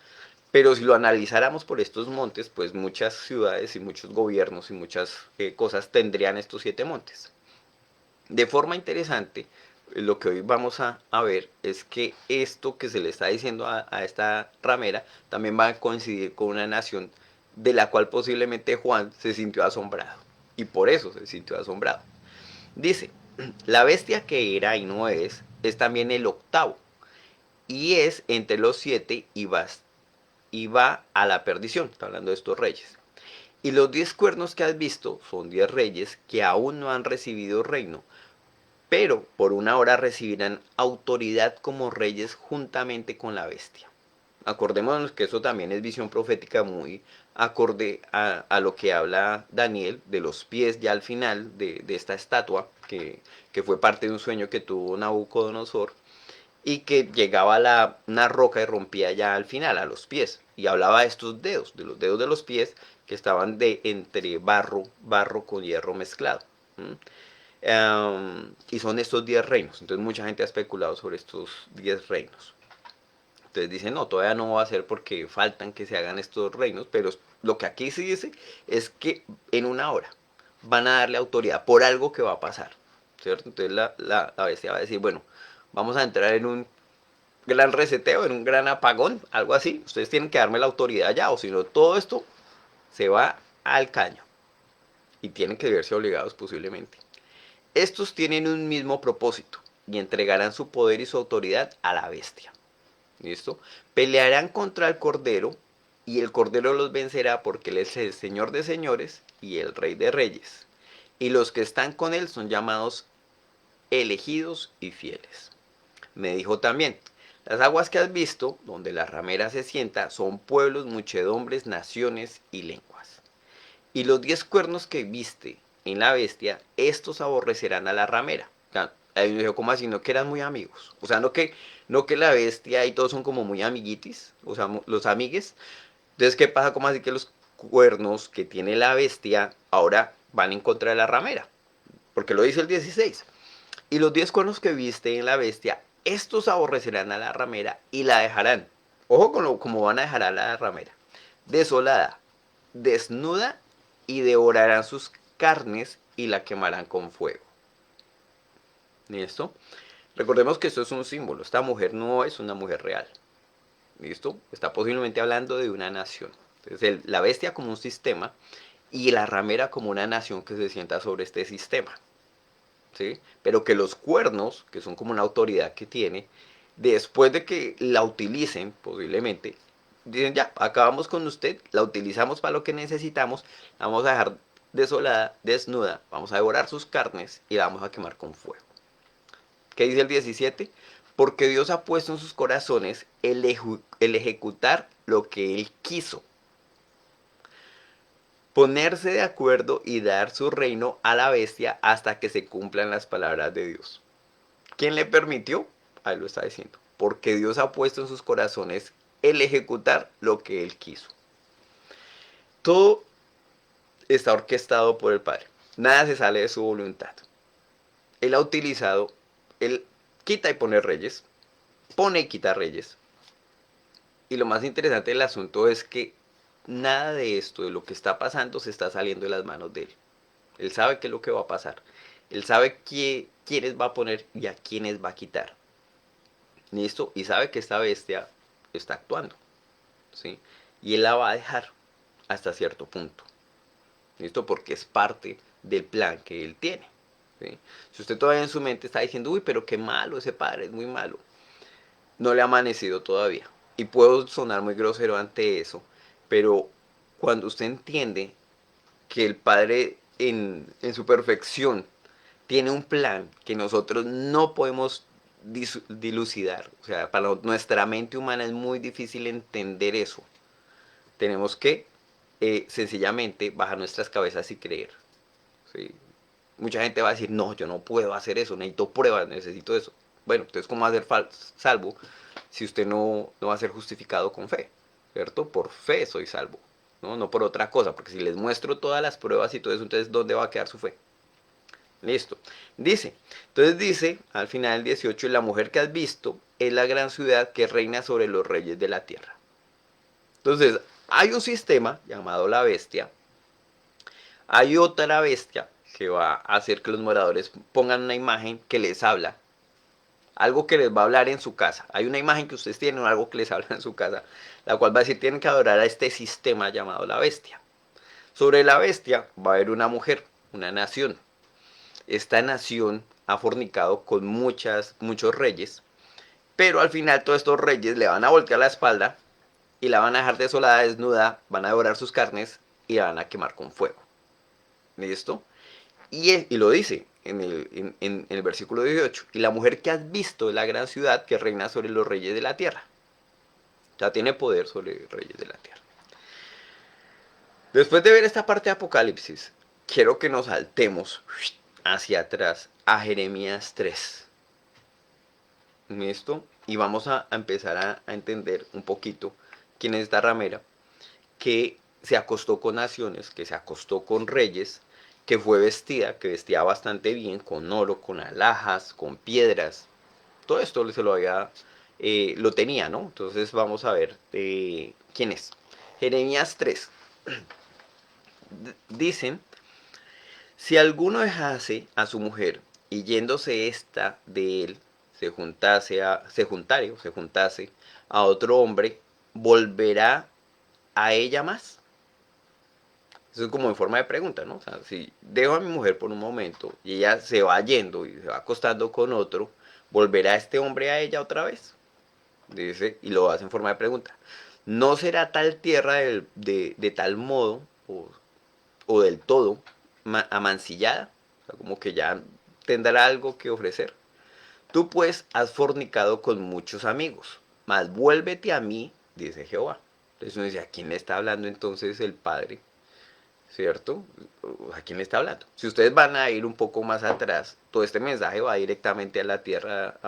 Pero si lo analizáramos por estos montes, pues muchas ciudades y muchos gobiernos y muchas cosas tendrían estos 7 montes. De forma interesante, lo que hoy vamos a ver es que esto que se le está diciendo a esta ramera también va a coincidir con una nación de la cual posiblemente Juan se sintió asombrado. Y por eso se sintió asombrado. Dice, la bestia que era y no es también el octavo. Y es entre los 7 y va a la perdición. Está hablando de estos reyes. Y los 10 cuernos que has visto son 10 reyes que aún no han recibido reino, pero por una hora recibirán autoridad como reyes juntamente con la bestia. Acordémonos que eso también es visión profética muy acorde a lo que habla Daniel de los pies ya al final de esta estatua, que fue parte de un sueño que tuvo Nabucodonosor, y que llegaba a una roca y rompía ya al final, a los pies. Y hablaba de estos dedos, de los dedos de los pies que estaban entre barro con hierro mezclado. Y son estos 10 reinos. Entonces mucha gente ha especulado sobre estos 10 reinos. Entonces dicen, no, todavía no va a ser porque faltan que se hagan estos reinos, pero lo que aquí se dice es que en una hora van a darle autoridad por algo que va a pasar, ¿cierto? Entonces la bestia va a decir, bueno, vamos a entrar en un gran reseteo, en un gran apagón, algo así. Ustedes tienen que darme la autoridad ya, o si no, todo esto se va al caño. Y tienen que verse obligados posiblemente. Estos tienen un mismo propósito y entregarán su poder y su autoridad a la bestia. ¿Listo? Pelearán contra el Cordero y el Cordero los vencerá porque Él es el Señor de señores y el Rey de reyes. Y los que están con Él son llamados elegidos y fieles. Me dijo también, las aguas que has visto, donde la ramera se sienta, son pueblos, muchedumbres, naciones y lenguas. Y los 10 cuernos que viste en la bestia, estos aborrecerán a la ramera. O sea, ahí me dijo, ¿cómo así? No que eran muy amigos. O sea, no que la bestia y todos son como muy amiguitis, o sea, los amigues. Entonces, ¿qué pasa? ¿Cómo así que los cuernos que tiene la bestia ahora van en contra de la ramera? Porque lo dice el 16. Y los 10 cuernos que viste en la bestia, estos aborrecerán a la ramera y la dejarán. Ojo con como van a dejar a la ramera. Desolada, desnuda y devorarán sus carnes y la quemarán con fuego. ¿Listo? Recordemos que esto es un símbolo. Esta mujer no es una mujer real. ¿Listo? Está posiblemente hablando de una nación. Entonces, la bestia como un sistema y la ramera como una nación que se sienta sobre este sistema. ¿Sí? Pero que los cuernos, que son como una autoridad que tiene, después de que la utilicen, posiblemente, dicen ya, acabamos con usted, la utilizamos para lo que necesitamos, la vamos a dejar desolada, desnuda, vamos a devorar sus carnes y la vamos a quemar con fuego. ¿Qué dice el 17? Porque Dios ha puesto en sus corazones el ejecutar lo que Él quiso. Ponerse de acuerdo y dar su reino a la bestia hasta que se cumplan las palabras de Dios. ¿Quién le permitió? Ahí lo está diciendo. Porque Dios ha puesto en sus corazones el ejecutar lo que Él quiso. Todo está orquestado por el Padre. Nada se sale de su voluntad. Él ha utilizado, Él quita y pone reyes, pone y quita reyes. Y lo más interesante del asunto es que nada de esto, de lo que está pasando, se está saliendo de las manos de Él. Él sabe qué es lo que va a pasar. Él sabe quiénes va a poner y a quiénes va a quitar. ¿Listo? Y sabe que esta bestia está actuando. ¿Sí? Y Él la va a dejar hasta cierto punto. ¿Listo? Porque es parte del plan que Él tiene. ¿Sí? Si usted todavía en su mente está diciendo, uy, pero qué malo ese padre, es muy malo. No le ha amanecido todavía. Y puedo sonar muy grosero ante eso, pero cuando usted entiende que el Padre en su perfección tiene un plan que nosotros no podemos dilucidar, o sea, para nuestra mente humana es muy difícil entender eso. Tenemos que sencillamente bajar nuestras cabezas y creer. ¿Sí? Mucha gente va a decir, no, yo no puedo hacer eso, necesito pruebas, necesito eso. Bueno, entonces, ¿cómo va a ser salvo si usted no va a ser justificado con fe? ¿Cierto? Por fe soy salvo, ¿no? No por otra cosa, porque si les muestro todas las pruebas y todo eso, entonces, ¿dónde va a quedar su fe? Listo. Entonces dice, al final del 18, la mujer que has visto es la gran ciudad que reina sobre los reyes de la tierra. Entonces, hay un sistema llamado la bestia. Hay otra bestia que va a hacer que los moradores pongan una imagen que les habla. Algo que les va a hablar en su casa. Hay una imagen que ustedes tienen o algo que les habla en su casa, la cual va a decir tienen que adorar a este sistema llamado la bestia. Sobre la bestia va a haber una mujer, una nación. Esta nación ha fornicado con muchos reyes, pero al final todos estos reyes le van a voltear la espalda y la van a dejar desolada, desnuda, van a devorar sus carnes y la van a quemar con fuego. ¿Listo? Y lo dice, en el versículo 18. Y la mujer que has visto es la gran ciudad que reina sobre los reyes de la tierra. O sea, tiene poder sobre los reyes de la tierra. Después de ver esta parte de Apocalipsis, quiero que nos saltemos hacia atrás a Jeremías 3. ¿Listo? Y vamos a empezar a entender un poquito quién es esta ramera que se acostó con naciones, que se acostó con reyes, que fue vestida, que vestía bastante bien, con oro, con alhajas, con piedras. Todo esto se lo había, lo tenía, ¿no? Entonces vamos a ver quién es. Jeremías 3. Dicen, si alguno dejase a su mujer y yéndose ésta de él, se juntase a otro hombre, ¿volverá a ella más? Eso es como en forma de pregunta, ¿no? O sea, si dejo a mi mujer por un momento y ella se va yendo y se va acostando con otro, ¿volverá este hombre a ella otra vez? Dice, y lo hace en forma de pregunta. ¿No será tal tierra de tal modo o del todo amancillada? O sea, como que ya tendrá algo que ofrecer. Tú pues has fornicado con muchos amigos, mas vuélvete a mí, dice Jehová. Entonces uno dice, ¿a quién le está hablando entonces el Padre? ¿Cierto? ¿A quién le está hablando? Si ustedes van a ir un poco más atrás, todo este mensaje va directamente a la tierra,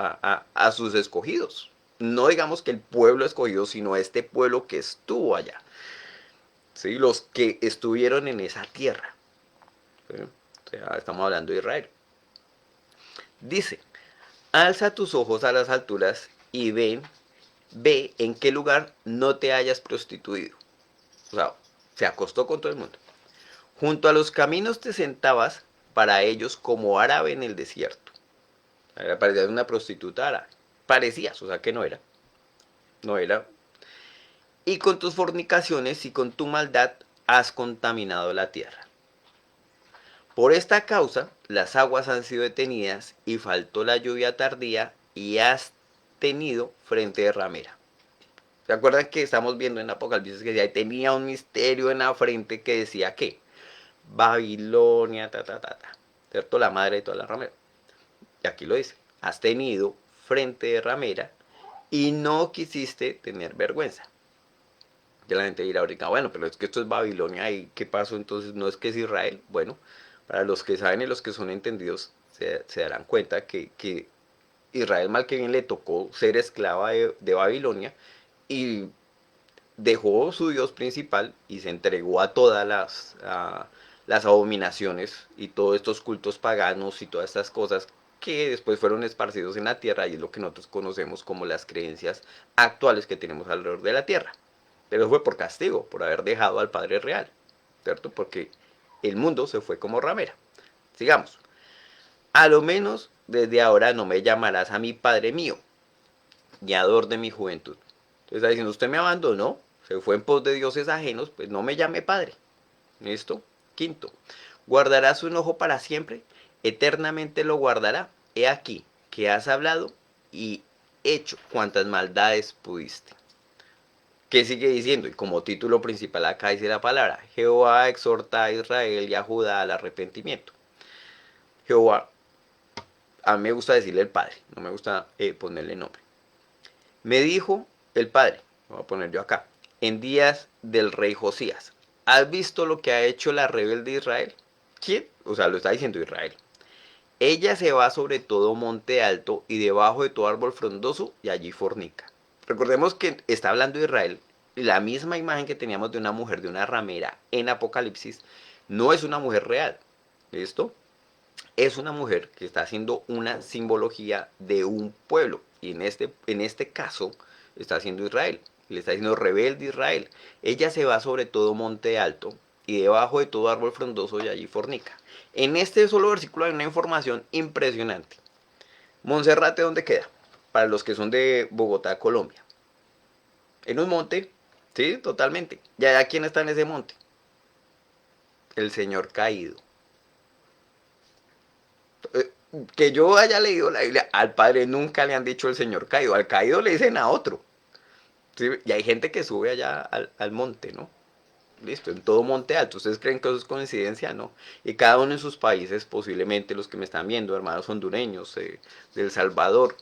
a sus escogidos. No digamos que el pueblo escogido, sino este pueblo que estuvo allá. ¿Sí? Los que estuvieron en esa tierra. ¿Sí? O sea, estamos hablando de Israel. Dice, alza tus ojos a las alturas y ve en qué lugar no te hayas prostituido. O sea, se acostó con todo el mundo. Junto a los caminos te sentabas para ellos como árabe en el desierto. Parecías una prostituta árabe. Parecías, o sea que no era. No era. Y con tus fornicaciones y con tu maldad has contaminado la tierra. Por esta causa las aguas han sido detenidas y faltó la lluvia tardía y has tenido frente de ramera. ¿Se acuerdan que estamos viendo en Apocalipsis que tenía un misterio en la frente que decía que Babilonia, ¿cierto? La madre de todas las rameras. Y aquí lo dice, has tenido frente de ramera y no quisiste tener vergüenza. Que la gente dirá ahorita, bueno, pero es que esto es Babilonia y ¿qué pasó entonces? No es que es Israel. Bueno, para los que saben y los que son entendidos se darán cuenta que Israel mal que bien le tocó ser esclava de Babilonia y dejó su Dios principal y se entregó a todas las abominaciones y todos estos cultos paganos y todas estas cosas que después fueron esparcidos en la tierra y es lo que nosotros conocemos como las creencias actuales que tenemos alrededor de la tierra. Pero fue por castigo, por haber dejado al Padre Real, ¿cierto? Porque el mundo se fue como ramera. Sigamos. A lo menos desde ahora no me llamarás a mi Padre mío, guiador de mi juventud. Entonces está diciendo, usted me abandonó, se fue en pos de dioses ajenos, pues no me llame Padre. ¿Listo? Quinto, guardará su enojo para siempre, eternamente lo guardará. He aquí que has hablado y hecho cuantas maldades pudiste. ¿Qué sigue diciendo? Y como título principal acá dice la palabra, Jehová exhorta a Israel y a Judá al arrepentimiento. Jehová, a mí me gusta decirle el Padre, no me gusta ponerle nombre. Me dijo el Padre, lo voy a poner yo acá, en días del rey Josías, ¿has visto lo que ha hecho la rebelde Israel? ¿Quién? O sea, lo está diciendo Israel. Ella se va sobre todo monte alto y debajo de todo árbol frondoso y allí fornica. Recordemos que está hablando de Israel. La misma imagen que teníamos de una mujer, de una ramera en Apocalipsis, no es una mujer real. ¿Listo? Es una mujer que está haciendo una simbología de un pueblo. Y en este caso está haciendo Israel. Le está diciendo rebelde Israel. Ella se va sobre todo monte alto y debajo de todo árbol frondoso y allí fornica. En este solo versículo hay una información impresionante. Monserrate, ¿dónde queda? Para los que son de Bogotá, Colombia. En un monte, sí, totalmente. ¿Y allá quién está en ese monte? El Señor caído. Que yo haya leído la Biblia, al Padre nunca le han dicho el Señor caído. Al caído le dicen a otro. ¿Sí? Y hay gente que sube allá al monte, ¿no? Listo, en todo Monte Alto. ¿Ustedes creen que eso es coincidencia? No. Y cada uno en sus países, posiblemente los que me están viendo, hermanos hondureños, de El Salvador,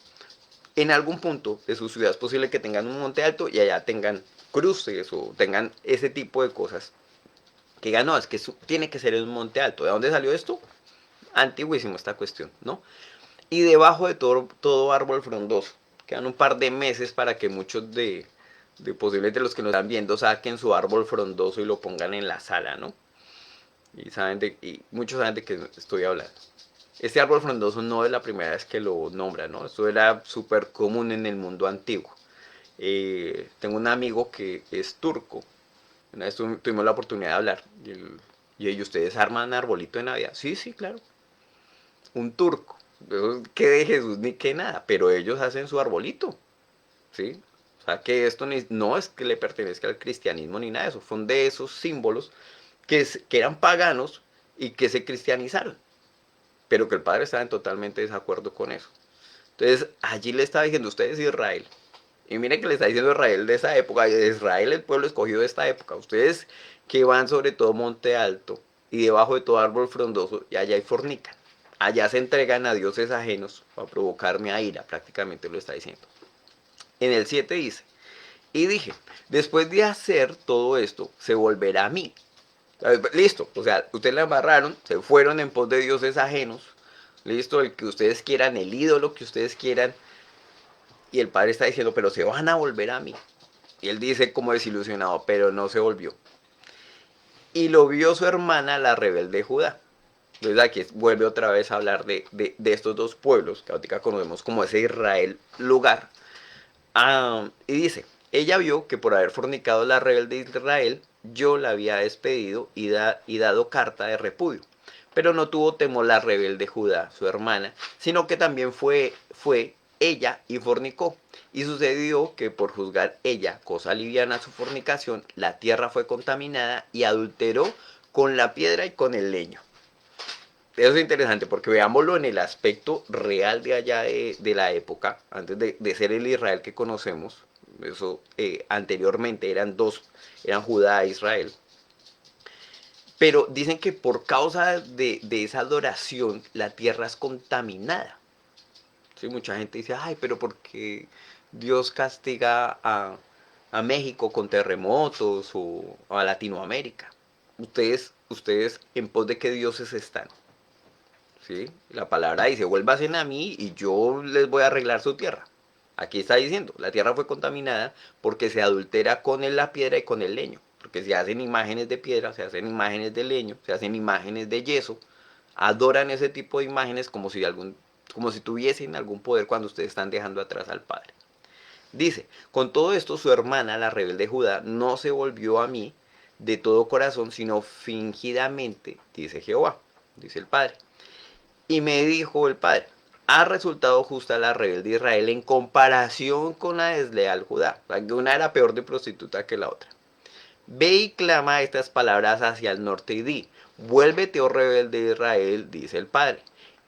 en algún punto de su ciudad es posible que tengan un monte alto y allá tengan cruces o tengan ese tipo de cosas. Que digan, no, es que eso tiene que ser en un monte alto. ¿De dónde salió esto? Antiguísimo esta cuestión, ¿no? Y debajo de todo árbol frondoso. Quedan un par de meses para que muchos de posiblemente los que nos están viendo saquen su árbol frondoso y lo pongan en la sala, ¿no? Y muchos saben de qué estoy hablando. Este árbol frondoso no es la primera vez que lo nombran, ¿no? Esto era súper común en el mundo antiguo. Tengo un amigo que es turco. Una vez tuvimos la oportunidad de hablar. Y ustedes arman arbolito de Navidad. Sí, sí, claro. Un turco. Que de Jesús ni que nada. Pero ellos hacen su arbolito. ¿Sí? O sea que esto no es que le pertenezca al cristianismo ni nada de eso. Son de esos símbolos que eran paganos y que se cristianizaron. Pero que el padre estaba en totalmente desacuerdo con eso. Entonces allí le estaba diciendo, usted es Israel. Y miren que le está diciendo Israel de esa época, Israel el pueblo escogido de esta época. Ustedes que van sobre todo monte alto y debajo de todo árbol frondoso y allá hay fornican. Allá se entregan a dioses ajenos para provocarme a ira, prácticamente lo está diciendo. En el 7 dice, y dije, después de hacer todo esto, se volverá a mí. Listo, o sea, ustedes la embarraron, se fueron en pos de dioses ajenos. Listo, el que ustedes quieran, el ídolo que ustedes quieran. Y el padre está diciendo, pero se van a volver a mí. Y él dice como desilusionado, pero no se volvió. Y lo vio su hermana, la rebelde Judá. Entonces aquí vuelve otra vez a hablar de estos dos pueblos, que ahorita conocemos como ese Israel lugar. Y dice, ella vio que por haber fornicado la rebelde Israel, yo la había despedido y dado carta de repudio. Pero no tuvo temor la rebelde Judá, su hermana, sino que también fue ella y fornicó. Y sucedió que por juzgar ella, cosa liviana su fornicación, la tierra fue contaminada y adulteró con la piedra y con el leño. Eso es interesante porque veámoslo en el aspecto real de allá de la época, antes de ser el Israel que conocemos. Eso anteriormente eran Judá e Israel. Pero dicen que por causa de esa adoración la tierra es contaminada. ¿Sí? Mucha gente dice, ay, pero ¿por qué Dios castiga a México con terremotos o a Latinoamérica? Ustedes en pos de qué dioses están. ¿Sí? La palabra dice, vuélvanse a mí y yo les voy a arreglar su tierra. Aquí está diciendo, la tierra fue contaminada porque se adultera con la piedra y con el leño. Porque se hacen imágenes de piedra, se hacen imágenes de leño, se hacen imágenes de yeso. Adoran ese tipo de imágenes como si tuviesen algún poder cuando ustedes están dejando atrás al Padre. Dice, con todo esto su hermana, la rebelde Judá, no se volvió a mí de todo corazón, sino fingidamente, dice Jehová, dice el Padre. Y me dijo el padre, ha resultado justa la rebelde Israel en comparación con la desleal Judá. O sea, que una era peor de prostituta que la otra. Ve y clama estas palabras hacia el norte y di, vuélvete, oh rebelde Israel, dice el padre,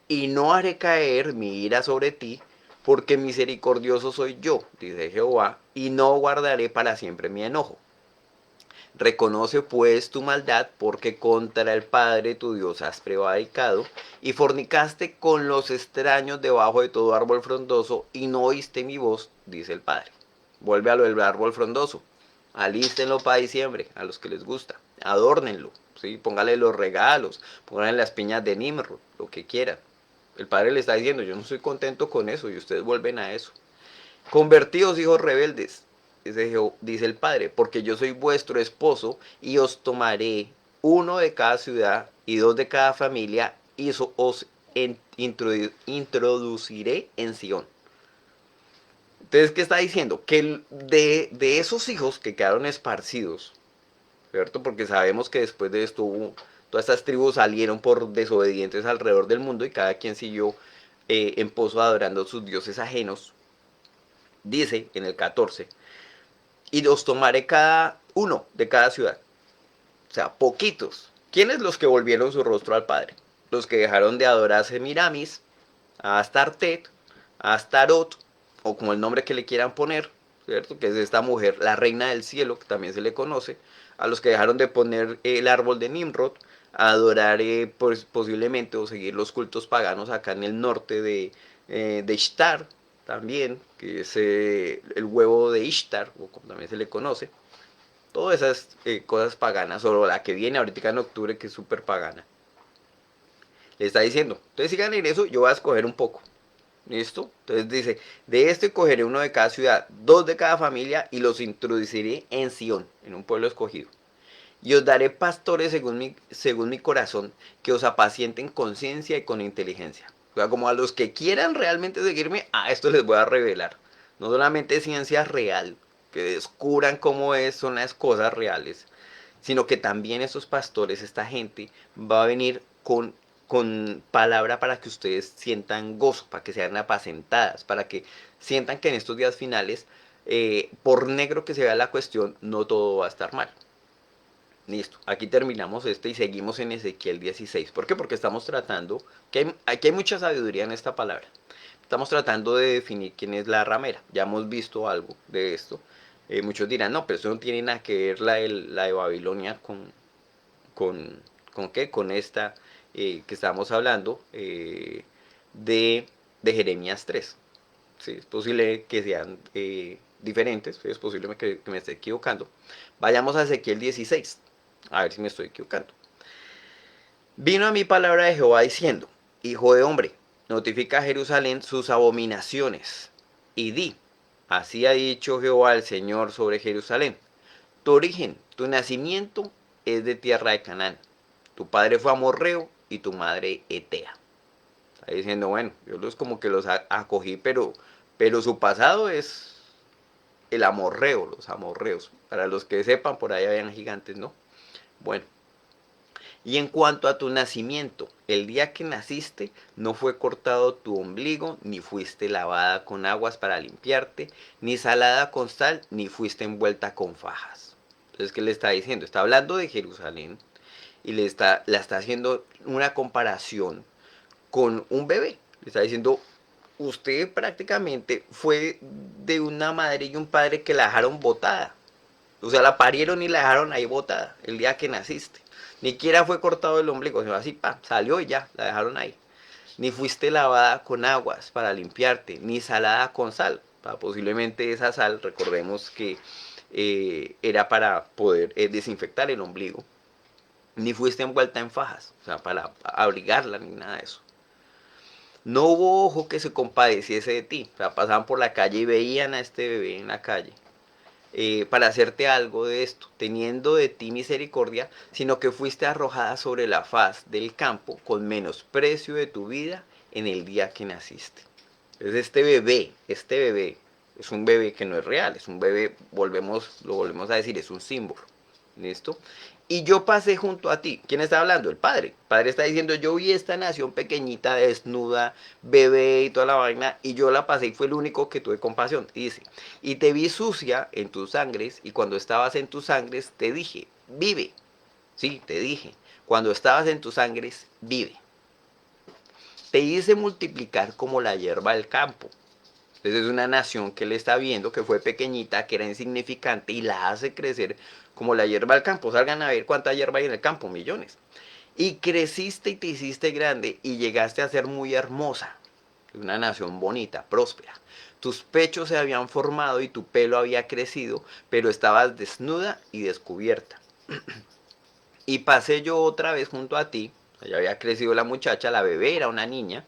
y no haré caer mi ira sobre ti, porque misericordioso soy yo, dice Jehová, y no guardaré para siempre mi enojo. Reconoce pues tu maldad, porque contra el Padre tu Dios has prevaricado, y fornicaste con los extraños debajo de todo árbol frondoso, y no oíste mi voz, dice el Padre. Vuelve a lo del árbol frondoso. Alístenlo para diciembre, a los que les gusta. Adórnenlo, ¿sí? Póngale los regalos, póngale las piñas de Nimrod, lo que quieran. El Padre le está diciendo, yo no estoy contento con eso, y ustedes vuelven a eso. Convertidos, hijos rebeldes, dice el Padre, porque yo soy vuestro esposo y os tomaré uno de cada ciudad y dos de cada familia y os introduciré en Sion. Entonces, ¿qué está diciendo? Que de esos hijos que quedaron esparcidos, ¿cierto? Porque sabemos que después de esto todas estas tribus salieron por desobedientes alrededor del mundo y cada quien siguió en pozo adorando sus dioses ajenos. Dice en el 14, y los tomaré cada uno de cada ciudad. O sea, poquitos. ¿Quiénes los que volvieron su rostro al Padre? Los que dejaron de adorar a Semiramis, a Astartet, a Astarot, o como el nombre que le quieran poner, ¿cierto? Que es esta mujer, la reina del cielo, que también se le conoce, a los que dejaron de poner el árbol de Nimrod, a adorar pues, posiblemente o seguir los cultos paganos acá en el norte de Ishtar, también, que es el huevo de Ishtar, o como también se le conoce. Todas esas cosas paganas, o la que viene ahorita en octubre, que es súper pagana. Le está diciendo, entonces sigan en eso, yo voy a escoger un poco. ¿Listo? Entonces dice, de este cogeré uno de cada ciudad, dos de cada familia, y los introduciré en Sión, en un pueblo escogido. Y os daré pastores según mi corazón, que os apacienten con ciencia y con inteligencia. O sea, como a los que quieran realmente seguirme, a esto les voy a revelar. No solamente ciencia real, que descubran cómo son las cosas reales, sino que también esos pastores, esta gente, va a venir con palabra para que ustedes sientan gozo, para que sean apacentadas, para que sientan que en estos días finales, por negro que se vea la cuestión, no todo va a estar mal. Listo, aquí terminamos y seguimos en Ezequiel 16. ¿Por qué? Porque estamos tratando, aquí hay mucha sabiduría en esta palabra. Estamos tratando de definir quién es la ramera. Ya hemos visto algo de esto. Muchos dirán, no, pero eso no tiene nada que ver la de Babilonia con, ¿con qué? Con esta que estábamos hablando de Jeremías 3. ¿Sí? Es posible que sean diferentes, ¿sí? Es posible que me esté equivocando. Vayamos a Ezequiel 16, a ver si me estoy equivocando. Vino a mí palabra de Jehová diciendo, hijo de hombre, notifica a Jerusalén sus abominaciones, y di, así ha dicho Jehová el Señor sobre Jerusalén, tu origen, tu nacimiento es de tierra de Canaán, tu padre fue amorreo y tu madre etea. Está diciendo, bueno, yo los como que los acogí, pero su pasado es el amorreo, los amorreos. Para los que sepan, por ahí habían gigantes, ¿no? Bueno, y en cuanto a tu nacimiento, el día que naciste no fue cortado tu ombligo, ni fuiste lavada con aguas para limpiarte, ni salada con sal, ni fuiste envuelta con fajas. Entonces, ¿qué le está diciendo? Está hablando de Jerusalén y la está haciendo una comparación con un bebé. Le está diciendo, usted prácticamente fue de una madre y un padre que la dejaron botada. O sea, la parieron y la dejaron ahí botada el día que naciste. Ni siquiera fue cortado el ombligo, sino así, pa, salió y ya, la dejaron ahí. Ni fuiste lavada con aguas para limpiarte, ni salada con sal. Posiblemente esa sal, recordemos que era para poder desinfectar el ombligo. Ni fuiste envuelta en fajas, o sea, para abrigarla, ni nada de eso. No hubo ojo que se compadeciese de ti. O sea, pasaban por la calle y veían a este bebé en la calle para hacerte algo de esto, teniendo de ti misericordia, sino que fuiste arrojada sobre la faz del campo con menosprecio de tu vida en el día que naciste. Entonces este bebé, es un bebé que no es real, es un bebé, lo volvemos a decir, es un símbolo. ¿Listo? Y yo pasé junto a ti. ¿Quién está hablando? El padre. El padre está diciendo, yo vi esta nación pequeñita, desnuda, bebé y toda la vaina, y yo la pasé y fue el único que tuve compasión. Y dice, y te vi sucia en tus sangres, y cuando estabas en tus sangres te dije, vive. Sí, te dije, cuando estabas en tus sangres, vive. Te hice multiplicar como la hierba del campo. Entonces es una nación que él está viendo, que fue pequeñita, que era insignificante, y la hace crecer como la hierba del campo. Salgan a ver cuánta hierba hay en el campo, millones. Y creciste y te hiciste grande y llegaste a ser muy hermosa. Una nación bonita, próspera. Tus pechos se habían formado y tu pelo había crecido, pero estabas desnuda y descubierta. Y pasé yo otra vez junto a ti. Ya había crecido la muchacha, la bebé era una niña,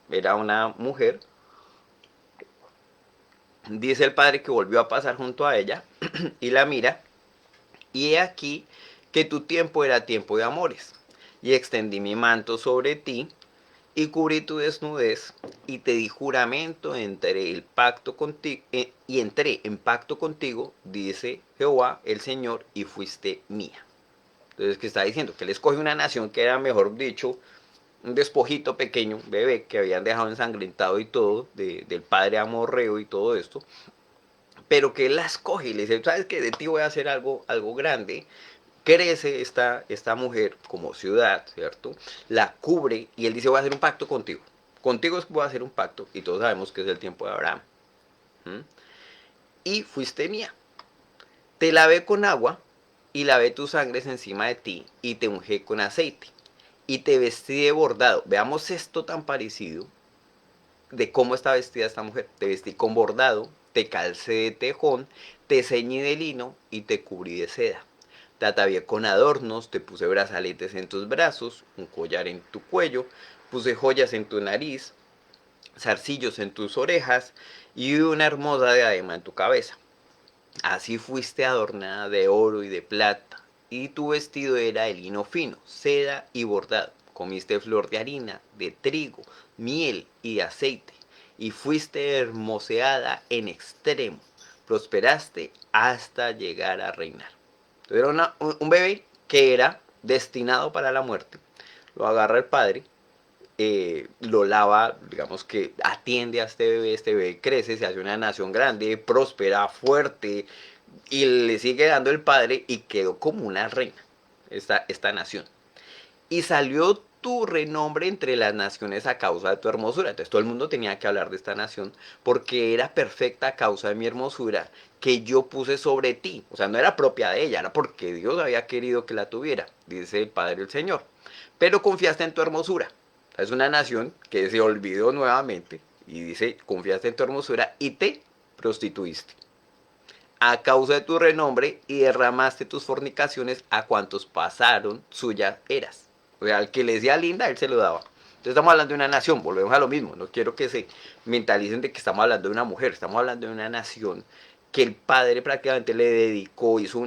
era una mujer. Dice el padre que volvió a pasar junto a ella y la mira, y he aquí que tu tiempo era tiempo de amores, y extendí mi manto sobre ti, y cubrí tu desnudez, y te di juramento, y entré en pacto contigo, dice Jehová el Señor, y fuiste mía. Entonces, ¿qué está diciendo? Que él escoge una nación que era, mejor dicho, un despojito pequeño, un bebé que habían dejado ensangrentado y todo, del padre amorreo y todo esto, pero que él las coge y le dice, ¿sabes qué? De ti voy a hacer algo grande. Crece esta mujer como ciudad, ¿cierto? La cubre y él dice, voy a hacer un pacto contigo. Contigo voy a hacer un pacto y todos sabemos que es el tiempo de Abraham. ¿Mm? y fuiste mía. Te lavé con agua y lavé tus sangres encima de ti y te ungí con aceite y te vestí de bordado. Veamos esto tan parecido de cómo está vestida esta mujer. Te vestí con bordado, te calcé de tejón, te ceñí de lino y te cubrí de seda. Te atavié con adornos, te puse brazaletes en tus brazos, un collar en tu cuello, puse joyas en tu nariz, zarcillos en tus orejas y una hermosa diadema en tu cabeza. Así fuiste adornada de oro y de plata, y tu vestido era de lino fino, seda y bordado. Comiste flor de harina, de trigo, miel y de aceite, y fuiste hermoseada en extremo. Prosperaste hasta llegar a reinar. Entonces era un bebé que era destinado para la muerte. Lo agarra el padre, lo lava, digamos que atiende a este bebé crece, se hace una nación grande, próspera, fuerte, y le sigue dando el padre y quedó como una reina esta nación. Y salió tu renombre entre las naciones a causa de tu hermosura. Entonces todo el mundo tenía que hablar de esta nación porque era perfecta a causa de mi hermosura que yo puse sobre ti. O sea, no era propia de ella, era porque Dios había querido que la tuviera, dice el Padre el Señor. Pero confiaste en tu hermosura. Es una nación que se olvidó nuevamente y dice, confiaste en tu hermosura y te prostituiste a causa de tu renombre y derramaste tus fornicaciones a cuantos pasaron suyas eras. O sea, al que le decía linda, él se lo daba. Entonces estamos hablando de una nación, volvemos a lo mismo. No quiero que se mentalicen de que estamos hablando de una mujer, estamos hablando de una nación que el padre prácticamente le dedicó, hizo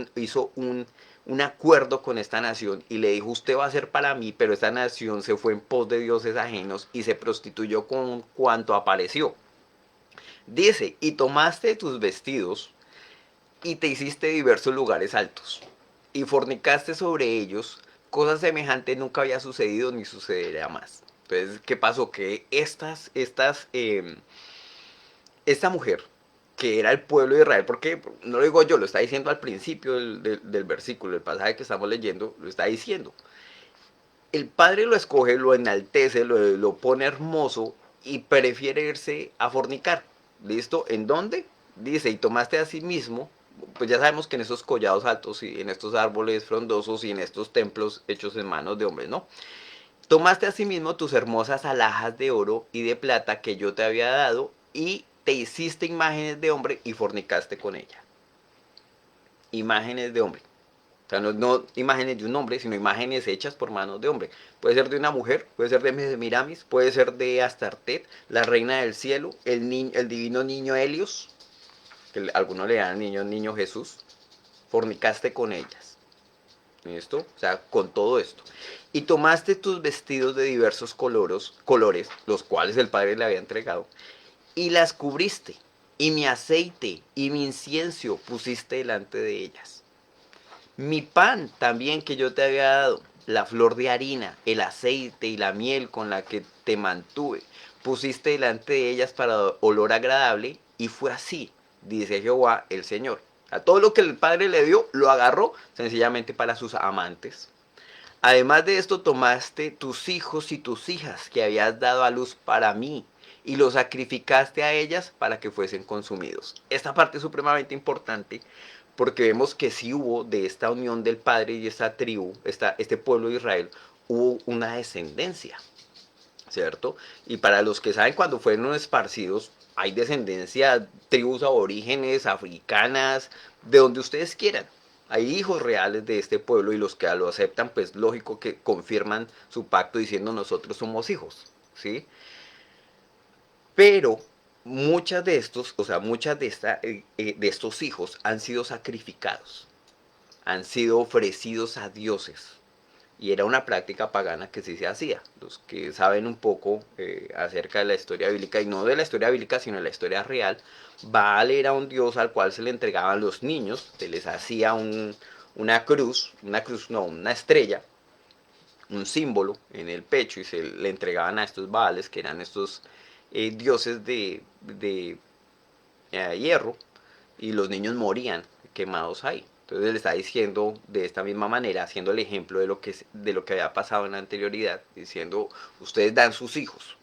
un acuerdo con esta nación y le dijo, usted va a ser para mí, pero esta nación se fue en pos de dioses ajenos y se prostituyó con cuanto apareció. Dice, y tomaste tus vestidos y te hiciste diversos lugares altos, y fornicaste sobre ellos, cosa semejante nunca había sucedido ni sucederá más. Entonces, ¿qué pasó? Que esta mujer, que era el pueblo de Israel, porque no lo digo yo, lo está diciendo al principio del versículo, el pasaje que estamos leyendo, lo está diciendo. El Padre lo escoge, lo enaltece, lo pone hermoso y prefiere irse a fornicar. ¿Listo? ¿En dónde? Dice, y tomaste a sí mismo, pues ya sabemos que en esos collados altos y en estos árboles frondosos y en estos templos hechos en manos de hombres, ¿no? Tomaste a sí mismo tus hermosas alhajas de oro y de plata que yo te había dado y te hiciste imágenes de hombre y fornicaste con ella. Imágenes de hombre. O sea, no imágenes de un hombre, sino imágenes hechas por manos de hombre. Puede ser de una mujer, puede ser de Miramis, puede ser de Astartet, la reina del cielo, el divino niño Helios, que algunos le dan niño Jesús. Fornicaste con ellas. ¿Listo? O sea, con todo esto. Y tomaste tus vestidos de diversos colores, los cuales el Padre le había entregado, y las cubriste. Y mi aceite y mi incienso pusiste delante de ellas. Mi pan también que yo te había dado, la flor de harina, el aceite y la miel con la que te mantuve, pusiste delante de ellas para olor agradable, y fue así, dice Jehová el Señor. A todo lo que el Padre le dio, lo agarró sencillamente para sus amantes. Además de esto, tomaste tus hijos y tus hijas que habías dado a luz para mí y los sacrificaste a ellas para que fuesen consumidos. Esta parte es supremamente importante porque vemos que sí hubo de esta unión del Padre y esta tribu, este pueblo de Israel, hubo una descendencia, ¿cierto? Y para los que saben, cuando fueron esparcidos, hay descendencia, tribus aborígenes, africanas, de donde ustedes quieran. Hay hijos reales de este pueblo y los que lo aceptan, pues lógico que confirman su pacto diciendo nosotros somos hijos, ¿sí? Pero muchas de estos, o sea, de estos hijos han sido sacrificados, han sido ofrecidos a dioses. Y era una práctica pagana que sí se hacía. Los que saben un poco acerca de la historia bíblica, y no de la historia bíblica, sino de la historia real, Baal era un dios al cual se le entregaban los niños, se les hacía una cruz, no, una estrella, un símbolo en el pecho y se le entregaban a estos Baales, que eran estos dioses de hierro, y los niños morían quemados ahí. Entonces le está diciendo de esta misma manera, haciendo el ejemplo de lo que había pasado en la anterioridad, diciendo, ustedes dan sus hijos,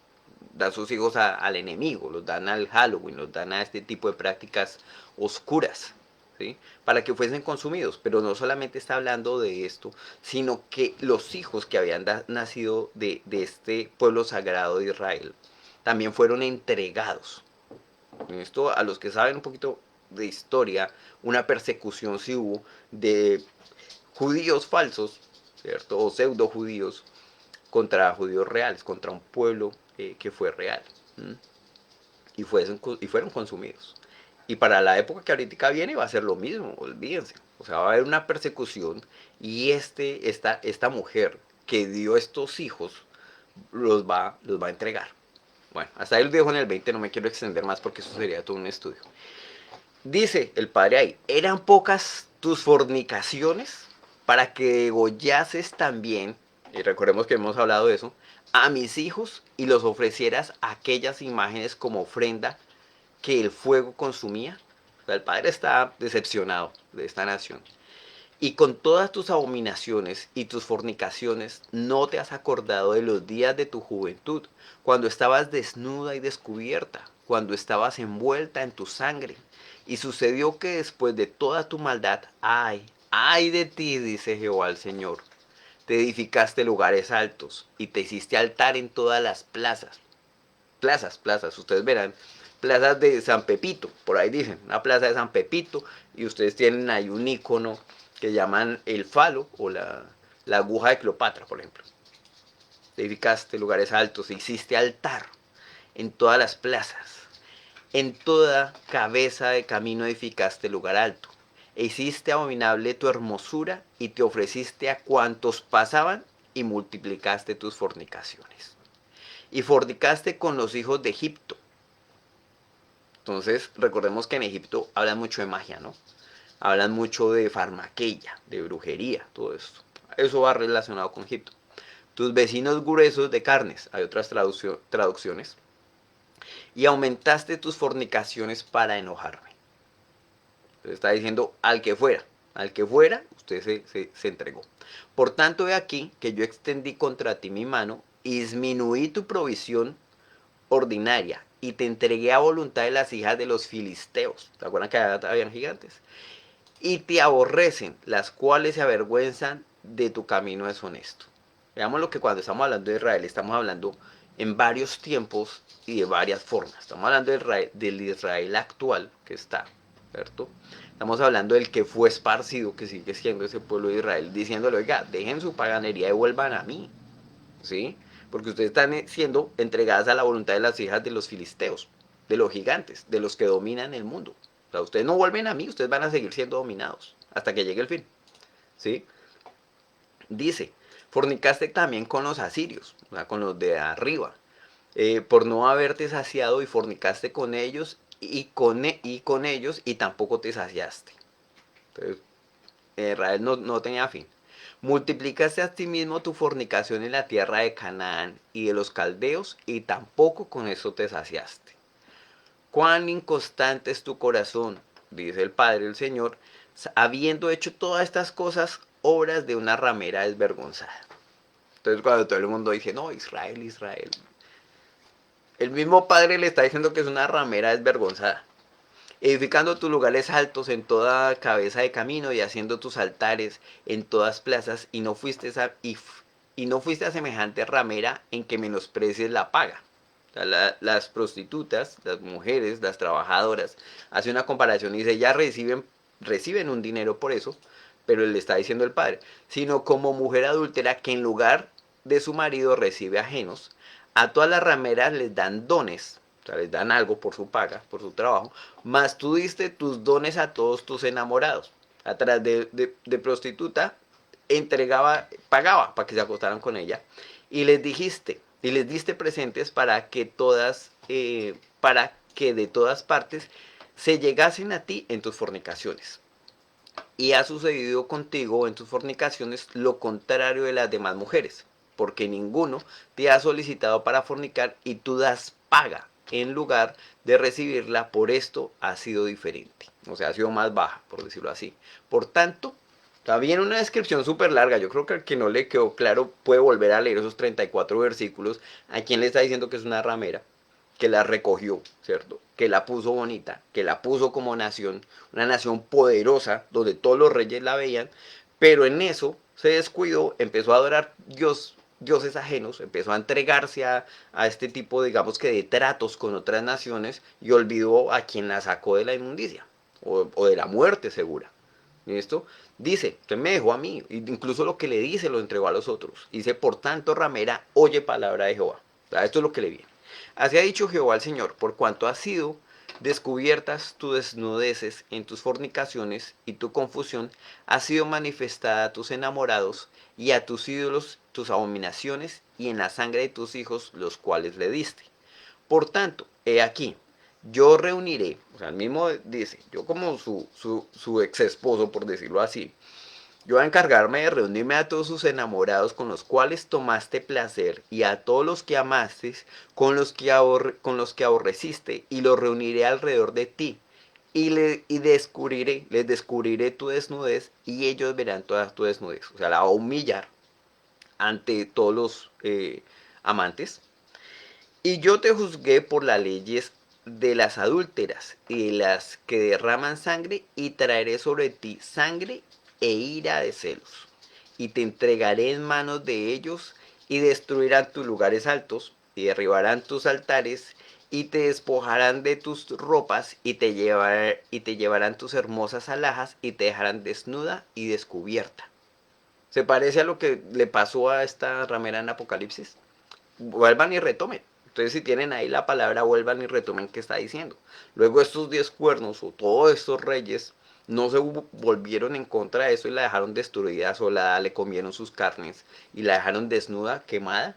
dan sus hijos al enemigo, los dan al Halloween, los dan a este tipo de prácticas oscuras, ¿sí? Para que fuesen consumidos. Pero no solamente está hablando de esto, sino que los hijos que habían nacido de este pueblo sagrado de Israel también fueron entregados. Esto, a los que saben un poquito de historia, una persecución sí hubo de judíos falsos, ¿cierto? O pseudo judíos contra judíos reales, contra un pueblo que fue real. ¿M? Y fueron consumidos. Y para la época que ahorita viene va a ser lo mismo, olvídense. O sea, va a haber una persecución y esta mujer que dio estos hijos los va a entregar. Bueno, hasta ahí lo dejo en el 20, no me quiero extender más porque eso sería todo un estudio. Dice el padre ahí, ¿eran pocas tus fornicaciones para que degollases también, y recordemos que hemos hablado de eso, a mis hijos y los ofrecieras aquellas imágenes como ofrenda que el fuego consumía? O sea, el padre está decepcionado de esta nación. Y con todas tus abominaciones y tus fornicaciones no te has acordado de los días de tu juventud, cuando estabas desnuda y descubierta, cuando estabas envuelta en tu sangre. Y sucedió que después de toda tu maldad, ay de ti, dice Jehová el Señor, te edificaste lugares altos y te hiciste altar en todas las plazas. Plazas, ustedes verán, plazas de San Pepito, por ahí dicen, una plaza de San Pepito, y ustedes tienen ahí un icono que llaman el falo o la aguja de Cleopatra, por ejemplo. Edificaste lugares altos, hiciste altar en todas las plazas, en toda cabeza de camino edificaste lugar alto, e hiciste abominable tu hermosura y te ofreciste a cuantos pasaban y multiplicaste tus fornicaciones. Y fornicaste con los hijos de Egipto. Entonces, recordemos que en Egipto hablan mucho de magia, ¿no? Hablan mucho de farmaqueia, de brujería, todo esto. Eso va relacionado con Egipto. Tus vecinos gruesos de carnes, hay otras traducciones. Y aumentaste tus fornicaciones para enojarme. Entonces está diciendo al que fuera, usted se entregó. Por tanto, he aquí que yo extendí contra ti mi mano y disminuí tu provisión ordinaria y te entregué a voluntad de las hijas de los filisteos. ¿Se acuerdan que habían gigantes? Y te aborrecen, las cuales se avergüenzan de tu camino deshonesto. Veamos lo que cuando estamos hablando de Israel, estamos hablando en varios tiempos y de varias formas. Estamos hablando del Israel actual que está, ¿cierto? Estamos hablando del que fue esparcido, que sigue siendo ese pueblo de Israel, diciéndole, oiga, dejen su paganería y vuelvan a mí, ¿sí? Porque ustedes están siendo entregadas a la voluntad de las hijas de los filisteos, de los gigantes, de los que dominan el mundo. O sea, ustedes no vuelven a mí, ustedes van a seguir siendo dominados hasta que llegue el fin, ¿sí? Dice, fornicaste también con los asirios, o sea, con los de arriba, por no haberte saciado y fornicaste con ellos y con ellos y tampoco te saciaste. Entonces, Israel no tenía fin. Multiplicaste a ti mismo tu fornicación en la tierra de Canaán y de los caldeos y tampoco con eso te saciaste. Cuán inconstante es tu corazón, dice el Padre el Señor, habiendo hecho todas estas cosas, obras de una ramera desvergonzada. Entonces cuando todo el mundo dice, no, Israel, Israel, el mismo Padre le está diciendo que es una ramera desvergonzada. Edificando tus lugares altos en toda cabeza de camino y haciendo tus altares en todas plazas, y no fuiste a semejante ramera en que menosprecies la paga. O sea, las prostitutas, las mujeres, las trabajadoras, hace una comparación y dice, ya reciben un dinero por eso, pero le está diciendo el padre, sino como mujer adúltera que en lugar de su marido recibe ajenos, a todas las rameras les dan dones, o sea, les dan algo por su paga, por su trabajo, mas tú diste tus dones a todos tus enamorados. A través de prostituta, pagaba para que se acostaran con ella, y les diste presentes para que de todas partes se llegasen a ti en tus fornicaciones. Y ha sucedido contigo en tus fornicaciones lo contrario de las demás mujeres, porque ninguno te ha solicitado para fornicar y tú das paga en lugar de recibirla, por esto ha sido diferente, o sea, ha sido más baja, por decirlo así. Por tanto, Está bien una descripción súper larga. Yo creo que al que no le quedó claro puede volver a leer esos 34 versículos. ¿A quién le está diciendo que es una ramera? Que la recogió, ¿cierto? Que la puso bonita, que la puso como nación, una nación poderosa, donde todos los reyes la veían, pero en eso se descuidó, empezó a adorar dioses ajenos, empezó a entregarse a este tipo, digamos que de tratos con otras naciones y olvidó a quien la sacó de la inmundicia o de la muerte segura. ¿Listo? Dice, usted me dejó a mí, incluso lo que le dice lo entregó a los otros. Dice, por tanto, ramera, oye palabra de Jehová. O sea, esto es lo que le viene. Así ha dicho Jehová al Señor, por cuanto has sido descubiertas tus desnudeces en tus fornicaciones y tu confusión, ha sido manifestada a tus enamorados y a tus ídolos tus abominaciones y en la sangre de tus hijos los cuales le diste. Por tanto, he aquí, yo reuniré, o sea, el mismo dice, yo como su ex esposo, por decirlo así, yo voy a encargarme de reunirme a todos sus enamorados con los cuales tomaste placer y a todos los que amaste, con los que aborreciste, y los reuniré alrededor de ti. Y les descubriré tu desnudez y ellos verán toda tu desnudez. O sea, la va a humillar ante todos los amantes. Y yo te juzgué por las leyes de las adúlteras y de las que derraman sangre, y traeré sobre ti sangre e ira de celos. Y te entregaré en manos de ellos, y destruirán tus lugares altos, y derribarán tus altares, y te despojarán de tus ropas, y te llevarán tus hermosas alhajas, y te dejarán desnuda y descubierta. ¿Se parece a lo que le pasó a esta ramera en Apocalipsis? Vuelvan y retomen. Entonces, si tienen ahí la palabra, vuelvan y retomen qué está diciendo. Luego estos 10 cuernos o todos estos reyes no se volvieron en contra de eso y la dejaron destruida, asolada, le comieron sus carnes y la dejaron desnuda, quemada.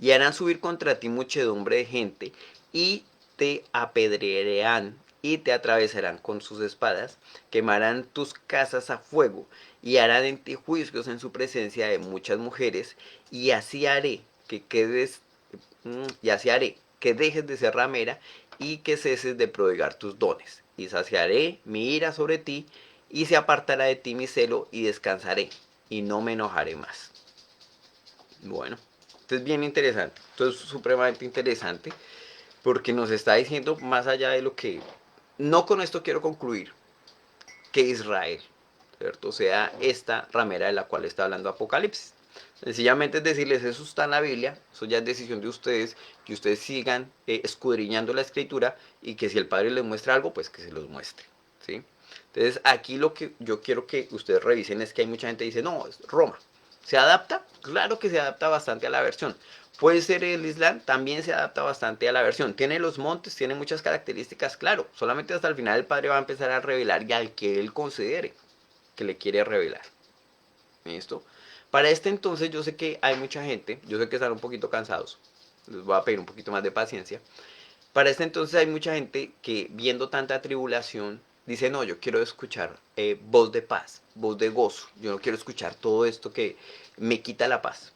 Y harán subir contra ti muchedumbre de gente y te apedrearán y te atravesarán con sus espadas, quemarán tus casas a fuego y harán en ti juicios en su presencia de muchas mujeres, y así haré que quedes y así haré que dejes de ser ramera y que ceses de prodigar tus dones, y saciaré mi ira sobre ti, y se apartará de ti mi celo, y descansaré y no me enojaré más. Bueno, esto es bien interesante, esto es supremamente interesante porque nos está diciendo más allá de lo que... No con esto quiero concluir que Israel, ¿cierto? Sea esta ramera de la cual está hablando Apocalipsis. Sencillamente es decirles, eso está en la Biblia, eso ya es decisión de ustedes, que ustedes sigan escudriñando la escritura y que si el Padre les muestra algo, pues que se los muestre, ¿sí? Entonces aquí lo que yo quiero que ustedes revisen es que hay mucha gente que dice, no, es Roma. ¿Se adapta? Claro que se adapta bastante a la versión. Puede ser el Islam, también se adapta bastante a la versión. Tiene los montes, tiene muchas características, claro. Solamente hasta el final el Padre va a empezar a revelar y al que Él considere que le quiere revelar. ¿Listo? Para este entonces yo sé que hay mucha gente, yo sé que están un poquito cansados, les voy a pedir un poquito más de paciencia. Para este entonces hay mucha gente que viendo tanta tribulación dice, no, yo quiero escuchar voz de paz, voz de gozo, yo no quiero escuchar todo esto que me quita la paz.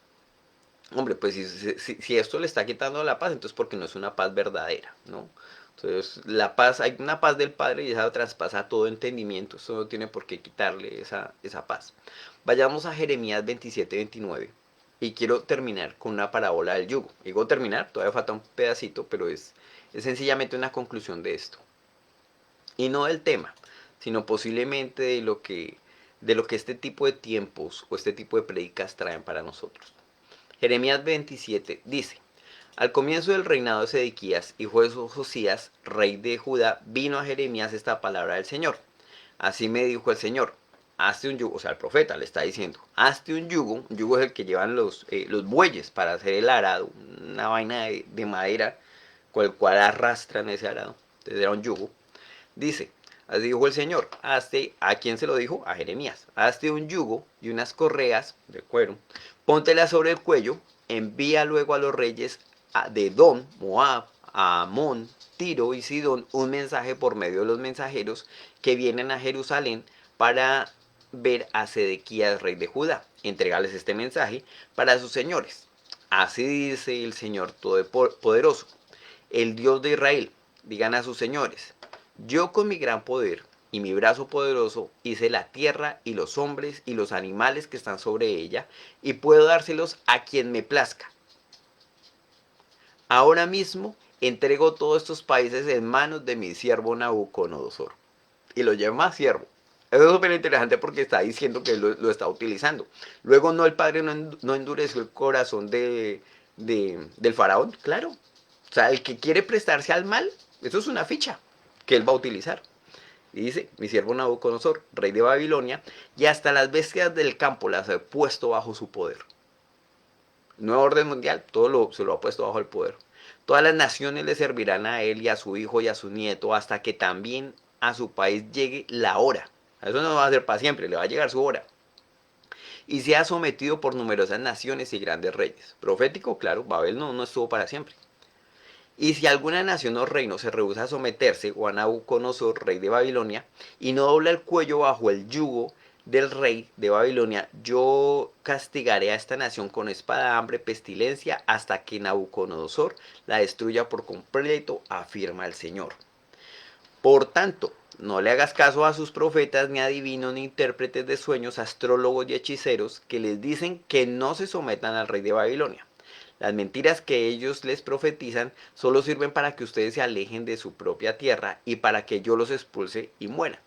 Hombre, pues si esto le está quitando la paz, entonces porque no es una paz verdadera, ¿no? Entonces, la paz, hay una paz del Padre y esa traspasa todo entendimiento. Eso no tiene por qué quitarle esa paz. Vayamos a Jeremías 27-29. Y quiero terminar con una parábola del yugo. Digo terminar, todavía falta un pedacito, pero es sencillamente una conclusión de esto. Y no del tema, sino posiblemente de lo que este tipo de tiempos o este tipo de prédicas traen para nosotros. Jeremías 27 dice, al comienzo del reinado de Sedequías, hijo de Josías, rey de Judá, vino a Jeremías esta palabra del Señor. Así me dijo el Señor, hazte un yugo, o sea, el profeta le está diciendo, hazte un yugo es el que llevan los bueyes para hacer el arado, una vaina de madera con el cual arrastran ese arado. Entonces era un yugo. Dice, así dijo el Señor, hazte, ¿a quién se lo dijo? A Jeremías, hazte un yugo y unas correas de cuero, póntelas sobre el cuello, envía luego a los reyes de Edom, Moab, a Amón, Tiro y Sidón un mensaje por medio de los mensajeros que vienen a Jerusalén para ver a Sedequías, rey de Judá. Entregales este mensaje para sus señores. Así dice el Señor Todopoderoso, el Dios de Israel. Digan a sus señores, yo con mi gran poder y mi brazo poderoso hice la tierra y los hombres y los animales que están sobre ella, y puedo dárselos a quien me plazca. Ahora mismo entrego todos estos países en manos de mi siervo Nabucodonosor. Y lo llama siervo. Eso es súper interesante porque está diciendo que lo está utilizando. Luego no, el padre no endureció el corazón del faraón, claro. O sea, el que quiere prestarse al mal, eso es una ficha que él va a utilizar. Y dice, mi siervo Nabucodonosor, rey de Babilonia, y hasta las bestias del campo las he puesto bajo su poder. Nuevo orden mundial, se lo ha puesto bajo el poder. Todas las naciones le servirán a él y a su hijo y a su nieto hasta que también a su país llegue la hora. Eso no va a ser para siempre, le va a llegar su hora. Y se ha sometido por numerosas naciones y grandes reyes. Profético, claro, Babel no estuvo para siempre. Y si alguna nación o reino se rehúsa a someterse o a Nabucodonosor, rey de Babilonia, y no dobla el cuello bajo el yugo del rey de Babilonia, yo castigaré a esta nación con espada, hambre, pestilencia, hasta que Nabucodonosor la destruya por completo, afirma el Señor. Por tanto, no le hagas caso a sus profetas, ni adivinos, ni intérpretes de sueños, astrólogos y hechiceros, que les dicen que no se sometan al rey de Babilonia. Las mentiras que ellos les profetizan solo sirven para que ustedes se alejen de su propia tierra y para que yo los expulse y mueran.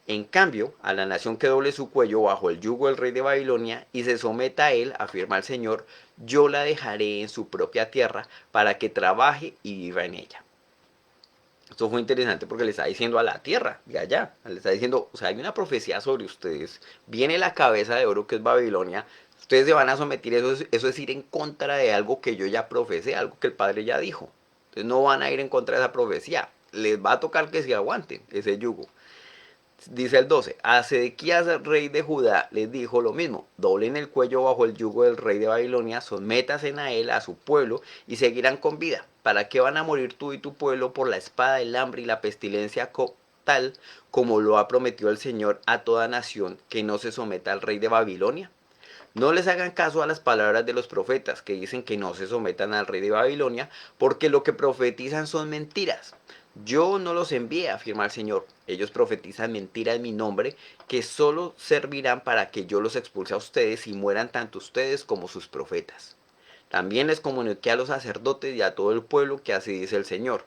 En cambio, a la nación que doble su cuello bajo el yugo del rey de Babilonia y se someta a él, afirma el Señor, yo la dejaré en su propia tierra para que trabaje y viva en ella. Esto fue interesante porque le está diciendo a la tierra de allá, le está diciendo, o sea, hay una profecía sobre ustedes, viene la cabeza de oro que es Babilonia, ustedes se van a someter, eso es ir en contra de algo que yo ya profecé, algo que el Padre ya dijo. Entonces no van a ir en contra de esa profecía, les va a tocar que se aguanten ese yugo. Dice el 12, a Sedequías, rey de Judá, les dijo lo mismo, doblen el cuello bajo el yugo del rey de Babilonia, sométasen a él, a su pueblo, y seguirán con vida. ¿Para qué van a morir tú y tu pueblo por la espada, el hambre y la pestilencia tal como lo ha prometido el Señor a toda nación que no se someta al rey de Babilonia? No les hagan caso a las palabras de los profetas que dicen que no se sometan al rey de Babilonia, porque lo que profetizan son mentiras. Yo no los envié, afirma el Señor. Ellos profetizan mentiras en mi nombre, que solo servirán para que yo los expulse a ustedes y mueran tanto ustedes como sus profetas. También les comuniqué a los sacerdotes y a todo el pueblo que así dice el Señor.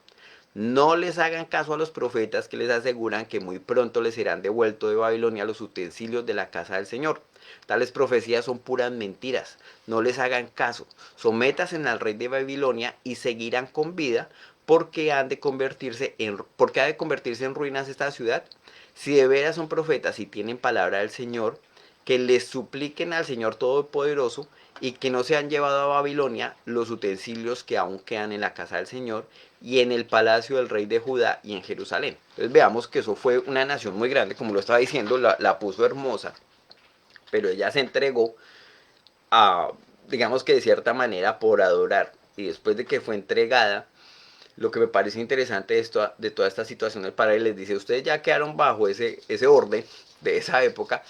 No les hagan caso a los profetas que les aseguran que muy pronto les serán devueltos de Babilonia los utensilios de la casa del Señor. Tales profecías son puras mentiras. No les hagan caso. Sométanse al rey de Babilonia y seguirán con vida porque ha de convertirse en ruinas esta ciudad. Si de veras son profetas y tienen palabra del Señor, que les supliquen al Señor Todopoderoso y que no se han llevado a Babilonia los utensilios que aún quedan en la casa del Señor y en el palacio del rey de Judá y en Jerusalén. Entonces veamos que eso fue una nación muy grande, como lo estaba diciendo, la puso hermosa, pero ella se entregó a, digamos que de cierta manera, por adorar. Y después de que fue entregada, lo que me parece interesante de toda esta situación, el padre les dice, ustedes ya quedaron bajo ese orden de esa época,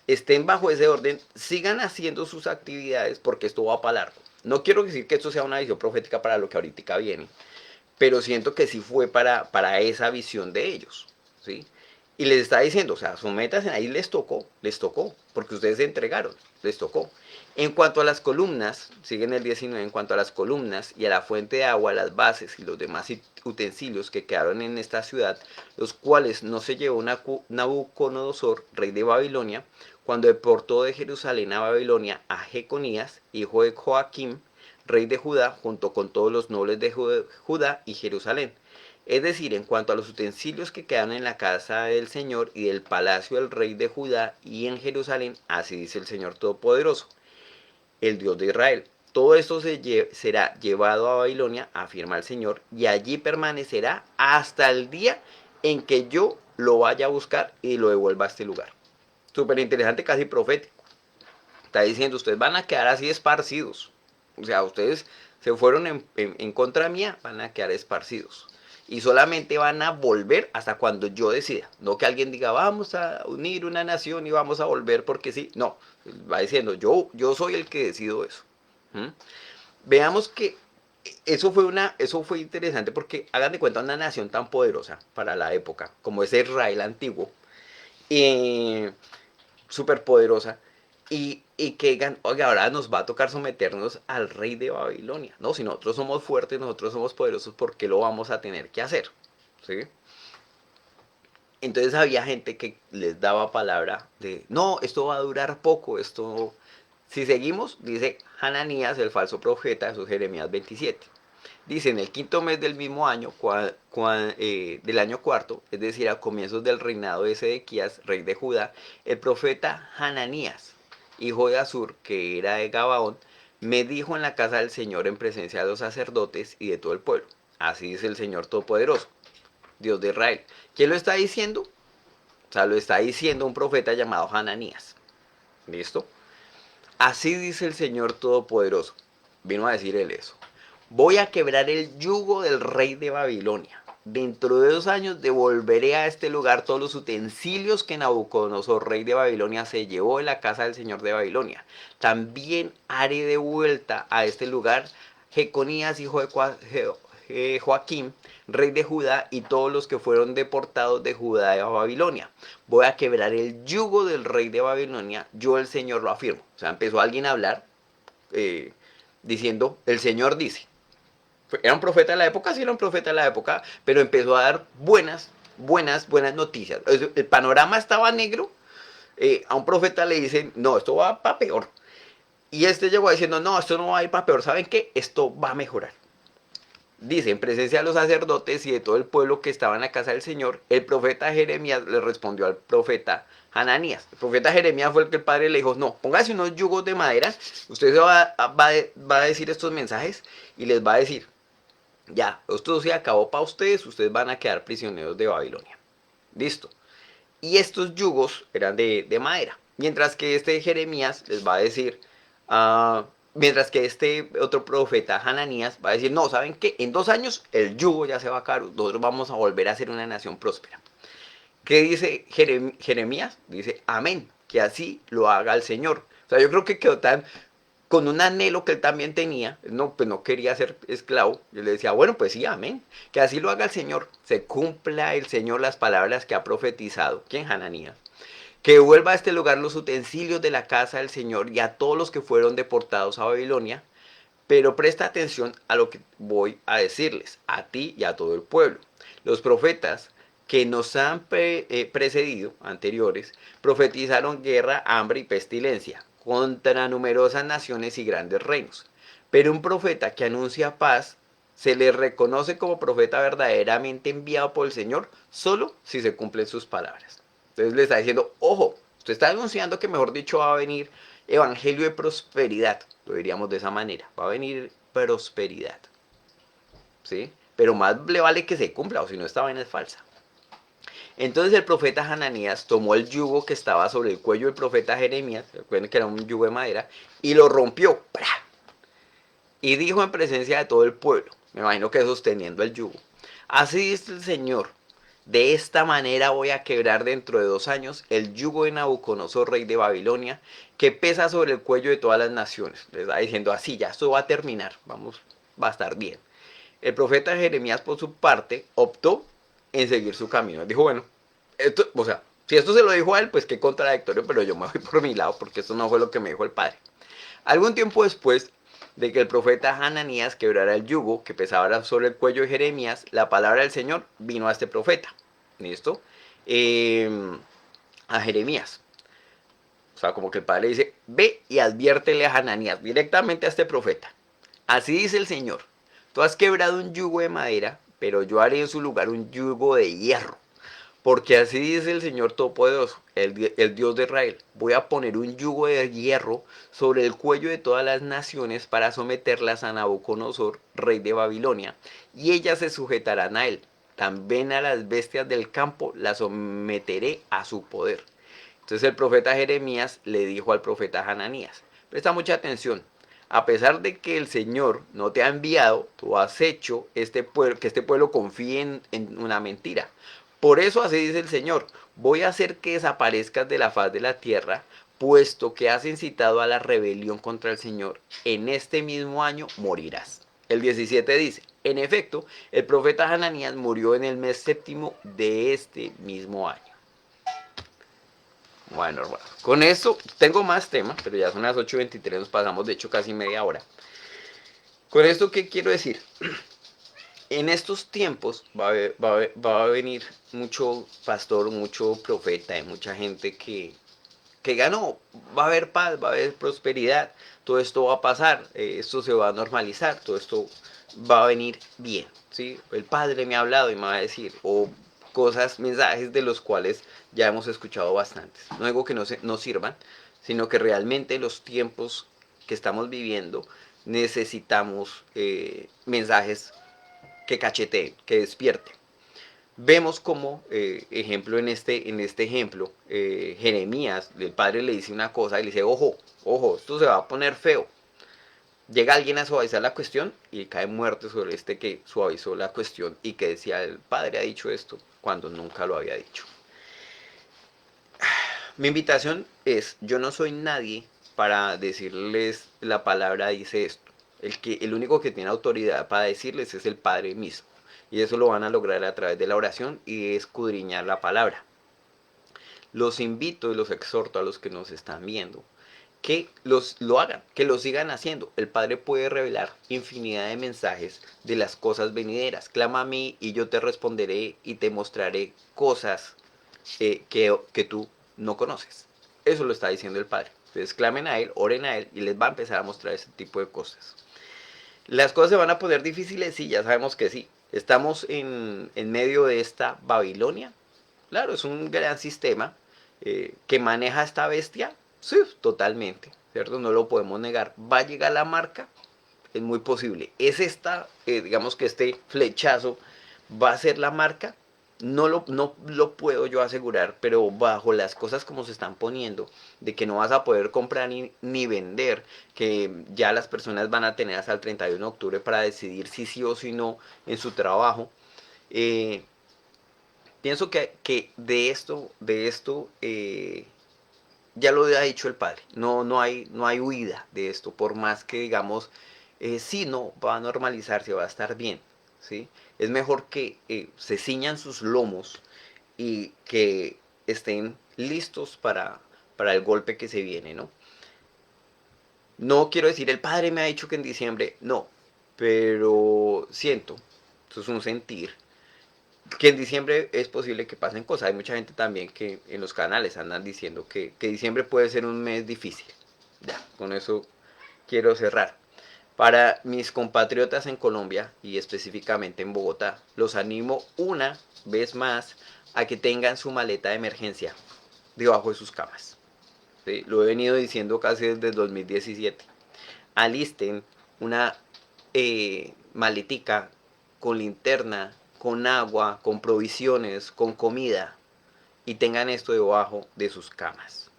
estén bajo ese orden, sigan haciendo sus actividades porque esto va para largo. No quiero decir que esto sea una visión profética para lo que ahorita viene, pero siento que sí fue para esa visión de ellos, ¿sí? Y les está diciendo, o sea, sométanse, ahí les tocó, porque ustedes se entregaron, les tocó. En cuanto a las columnas, siguen el 19, en cuanto a las columnas y a la fuente de agua, las bases y los demás utensilios que quedaron en esta ciudad, los cuales no se llevó Nabucodonosor, rey de Babilonia, cuando deportó de Jerusalén a Babilonia a Jeconías, hijo de Joaquim, rey de Judá, junto con todos los nobles de Judá y Jerusalén. Es decir, en cuanto a los utensilios que quedan en la casa del Señor y del palacio del rey de Judá y en Jerusalén, así dice el Señor Todopoderoso, el Dios de Israel. Todo esto será llevado a Babilonia, afirma el Señor, y allí permanecerá hasta el día en que yo lo vaya a buscar y lo devuelva a este lugar. Súper interesante, casi profético. Está diciendo, ustedes van a quedar así esparcidos. O sea, ustedes se fueron en contra mía, van a quedar esparcidos. Y solamente van a volver hasta cuando yo decida. No que alguien diga, vamos a unir una nación y vamos a volver porque sí. No, va diciendo, yo soy el que decido eso. ¿Mm? Veamos que eso fue interesante porque hagan de cuenta una nación tan poderosa para la época, como es Israel antiguo, eh, súper poderosa, y que digan, oiga, ahora nos va a tocar someternos al rey de Babilonia. No, si nosotros somos fuertes, nosotros somos poderosos, ¿por qué lo vamos a tener que hacer? ¿Sí? Entonces había gente que les daba palabra de, no, esto va a durar poco, esto, si seguimos, dice Hananías, el falso profeta, eso es Jeremías 27. Dice, en el quinto mes del mismo año, del año cuarto, es decir, a comienzos del reinado de Sedequías, rey de Judá, el profeta Hananías, hijo de Azur, que era de Gabaón, me dijo en la casa del Señor en presencia de los sacerdotes y de todo el pueblo. Así dice el Señor Todopoderoso, Dios de Israel. ¿Quién lo está diciendo? O sea, lo está diciendo un profeta llamado Hananías. ¿Listo? Así dice el Señor Todopoderoso. Vino a decir él eso. Voy a quebrar el yugo del rey de Babilonia. Dentro de 2 años devolveré a este lugar todos los utensilios que Nabucodonosor, rey de Babilonia, se llevó de la casa del Señor de Babilonia. También haré de vuelta a este lugar Jeconías, hijo de Joaquín, rey de Judá, y todos los que fueron deportados de Judá a Babilonia. Voy a quebrar el yugo del rey de Babilonia, yo el Señor lo afirmo. O sea, empezó alguien a hablar diciendo, el Señor dice. Era un profeta de la época, sí era un profeta de la época, pero empezó a dar buenas noticias. El panorama estaba negro, a un profeta le dicen, no, esto va para peor. Y este llegó diciendo, no, esto no va a ir para peor, ¿saben qué? Esto va a mejorar. Dice, en presencia de los sacerdotes y de todo el pueblo que estaba en la casa del Señor, el profeta Jeremías le respondió al profeta Hananías. El profeta Jeremías fue el que el padre le dijo, no, póngase unos yugos de madera, usted va a decir estos mensajes y les va a decir, ya, esto se acabó para ustedes van a quedar prisioneros de Babilonia. Listo. Y estos yugos eran de madera. Mientras que este Jeremías les va a decir, mientras que este otro profeta Hananías va a decir, no, ¿saben qué? En 2 años el yugo ya se va a acabar, nosotros vamos a volver a ser una nación próspera. ¿Qué dice Jeremías? Dice, amén, que así lo haga el Señor. O sea, yo creo que quedó tan con un anhelo que él también tenía, no, pues no quería ser esclavo, yo le decía, bueno, pues sí, amén, que así lo haga el Señor, se cumpla el Señor las palabras que ha profetizado. ¿Quién? Hananías. Que vuelva a este lugar los utensilios de la casa del Señor y a todos los que fueron deportados a Babilonia, pero presta atención a lo que voy a decirles, a ti y a todo el pueblo. Los profetas que nos han precedido, anteriores, profetizaron guerra, hambre y pestilencia contra numerosas naciones y grandes reinos. Pero un profeta que anuncia paz se le reconoce como profeta verdaderamente enviado por el Señor solo si se cumplen sus palabras. Entonces le está diciendo, ojo, usted está anunciando que mejor dicho va a venir evangelio de prosperidad, lo diríamos de esa manera, va a venir prosperidad, ¿sí? Pero más le vale que se cumpla, o si no esta vaina es falsa. Entonces el profeta Hananías tomó el yugo que estaba sobre el cuello del profeta Jeremías, recuerden que era un yugo de madera, y lo rompió. ¡Pra! Y dijo en presencia de todo el pueblo, me imagino que sosteniendo el yugo, así dice el Señor, de esta manera voy a quebrar dentro de 2 años el yugo de Nabucodonosor, rey de Babilonia, que pesa sobre el cuello de todas las naciones. Les está diciendo así, ya esto va a terminar, va a estar bien. El profeta Jeremías, por su parte, optó en seguir su camino. Él dijo, bueno, esto, o sea, si esto se lo dijo a él, pues qué contradictorio, pero yo me voy por mi lado, porque esto no fue lo que me dijo el padre. Algún tiempo después de que el profeta Hananías quebrara el yugo que pesaba sobre el cuello de Jeremías, la palabra del Señor vino a este profeta. ¿Listo? A Jeremías. O sea, como que el padre dice, ve y adviértele a Hananías, directamente a este profeta. Así dice el Señor, tú has quebrado un yugo de madera, pero yo haré en su lugar un yugo de hierro. Porque así dice el Señor Todopoderoso, el Dios de Israel. Voy a poner un yugo de hierro sobre el cuello de todas las naciones para someterlas a Nabucodonosor, rey de Babilonia, y ellas se sujetarán a él. También a las bestias del campo las someteré a su poder. Entonces el profeta Jeremías le dijo al profeta Hananías, presta mucha atención, a pesar de que el Señor no te ha enviado, tú has hecho que este pueblo confíe en una mentira. Por eso así dice el Señor, voy a hacer que desaparezcas de la faz de la tierra, puesto que has incitado a la rebelión contra el Señor, en este mismo año morirás. El 17 dice, en efecto, el profeta Hananías murió en el mes séptimo de este mismo año. Bueno, hermano, con eso tengo más temas, pero ya son las 8:23, nos pasamos de hecho casi media hora. Con esto, ¿qué quiero decir? En estos tiempos va a venir mucho pastor, mucho profeta, y mucha gente que ganó, va a haber paz, va a haber prosperidad, todo esto va a pasar, esto se va a normalizar, todo esto va a venir bien, ¿sí? El Padre me ha hablado y me va a decir, o cosas, mensajes de los cuales ya hemos escuchado bastantes. No digo que no sirvan, sino que realmente los tiempos que estamos viviendo necesitamos mensajes que cacheteen, que despierten. Vemos como, ejemplo, en este ejemplo, Jeremías, el padre le dice una cosa y le dice, ojo, ojo, esto se va a poner feo. Llega alguien a suavizar la cuestión y cae muerto sobre este que suavizó la cuestión y que decía, el padre ha dicho esto cuando nunca lo había dicho. Mi invitación es, yo no soy nadie para decirles la palabra dice esto. El único que tiene autoridad para decirles es el Padre mismo. Y eso lo van a lograr a través de la oración y de escudriñar la palabra. Los invito y los exhorto a los que nos están viendo que lo hagan, que lo sigan haciendo. El Padre puede revelar infinidad de mensajes de las cosas venideras. Clama a mí y yo te responderé y te mostraré cosas que tú no conoces. Eso lo está diciendo el Padre. Entonces clamen a Él, oren a Él y les va a empezar a mostrar ese tipo de cosas. ¿Las cosas se van a poner difíciles? Sí, ya sabemos que sí. Estamos en medio de esta Babilonia. Claro, es un gran sistema que maneja esta bestia. Sí, totalmente, ¿cierto? No lo podemos negar. ¿Va a llegar la marca? Es muy posible. ¿Es esta, digamos que este flechazo va a ser la marca? No lo puedo yo asegurar, pero bajo las cosas como se están poniendo, de que no vas a poder comprar ni vender, que ya las personas van a tener hasta el 31 de octubre para decidir si sí o si no en su trabajo, eh, pienso que de esto ya lo ha dicho el Padre. No hay huida de esto, por más que digamos, sí, no, va a normalizarse, va a estar bien, ¿sí? Es mejor que se ciñan sus lomos y que estén listos para el golpe que se viene, ¿no? No quiero decir, el Padre me ha dicho que en diciembre, no, pero siento, eso es un sentir, que en diciembre es posible que pasen cosas. Hay mucha gente también que en los canales andan diciendo que diciembre puede ser un mes difícil. Ya, con eso quiero cerrar. Para mis compatriotas en Colombia y específicamente en Bogotá, los animo una vez más a que tengan su maleta de emergencia debajo de sus camas. ¿Sí? Lo he venido diciendo casi desde el 2017. Alisten una maletica con linterna, con agua, con provisiones, con comida y tengan esto debajo de sus camas.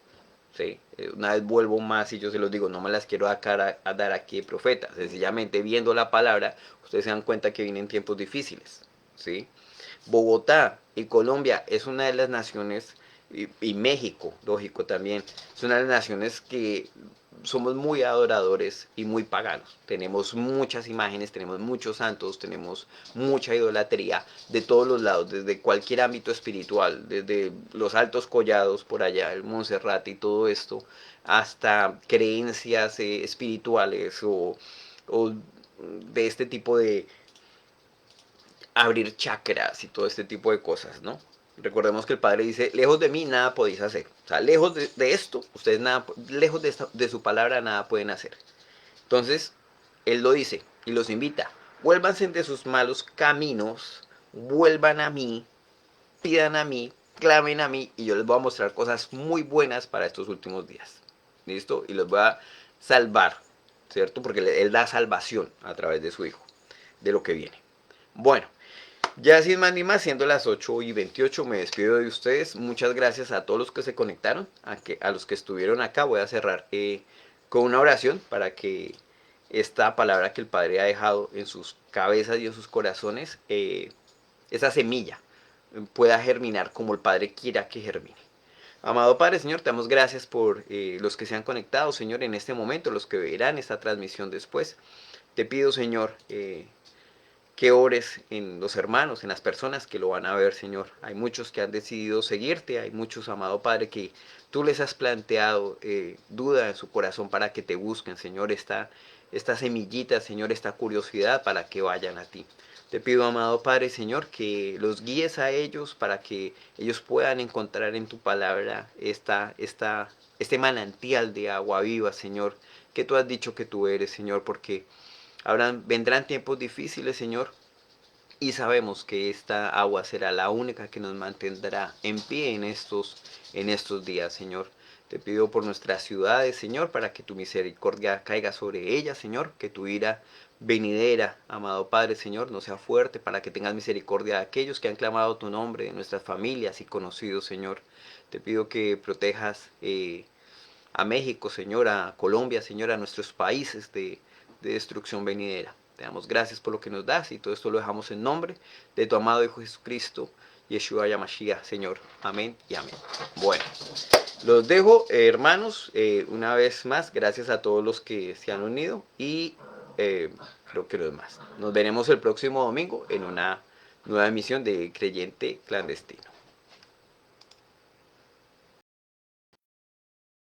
¿Sí? Una vez vuelvo más y yo se los digo, no me las quiero dar aquí de profeta. Sencillamente viendo la palabra, ustedes se dan cuenta que vienen tiempos difíciles. ¿Sí? Bogotá y Colombia es una de las naciones, y México, lógico también, es una de las naciones que somos muy adoradores y muy paganos. Tenemos muchas imágenes, tenemos muchos santos, tenemos mucha idolatría de todos los lados, desde cualquier ámbito espiritual, desde los altos collados por allá, el Monserrate y todo esto, hasta creencias espirituales o de este tipo de abrir chakras y todo este tipo de cosas, ¿no? Recordemos que el Padre dice, lejos de mí nada podéis hacer. O sea, lejos de esto, ustedes nada, lejos de su palabra nada pueden hacer. Entonces, Él lo dice y los invita, vuélvanse de sus malos caminos, vuelvan a mí, pidan a mí, clamen a mí y yo les voy a mostrar cosas muy buenas para estos últimos días. ¿Listo? Y los voy a salvar, ¿cierto? Porque Él da salvación a través de su Hijo, de lo que viene. Bueno, ya sin más ni más, siendo las 8:28, me despido de ustedes. Muchas gracias a todos los que se conectaron, a los que estuvieron acá. Voy a cerrar con una oración para que esta palabra que el Padre ha dejado en sus cabezas y en sus corazones, esa semilla, pueda germinar como el Padre quiera que germine. Amado Padre, Señor, te damos gracias por los que se han conectado, Señor, en este momento, los que verán esta transmisión después. Te pido, Señor, que ores en los hermanos, en las personas que lo van a ver, Señor. Hay muchos que han decidido seguirte, hay muchos, amado Padre, que tú les has planteado duda en su corazón para que te busquen, Señor, esta semillita, Señor, esta curiosidad para que vayan a ti. Te pido, amado Padre, Señor, que los guíes a ellos para que ellos puedan encontrar en tu palabra este manantial de agua viva, Señor, que tú has dicho que tú eres, Señor, porque vendrán tiempos difíciles, Señor, y sabemos que esta agua será la única que nos mantendrá en pie en estos días, Señor. Te pido por nuestras ciudades, Señor, para que tu misericordia caiga sobre ellas, Señor, que tu ira venidera, amado Padre, Señor, no sea fuerte, para que tengas misericordia de aquellos que han clamado tu nombre, de nuestras familias y conocidos, Señor. Te pido que protejas a México, Señor, a Colombia, Señor, a nuestros países de destrucción venidera. Te damos gracias por lo que nos das y todo esto lo dejamos en nombre de tu amado Hijo Jesucristo, Yeshua Yamashiach, Señor. Amén y amén. Bueno, los dejo, hermanos, una vez más, gracias a todos los que se han unido y creo que los más. Nos veremos el próximo domingo en una nueva emisión de Creyente Clandestino.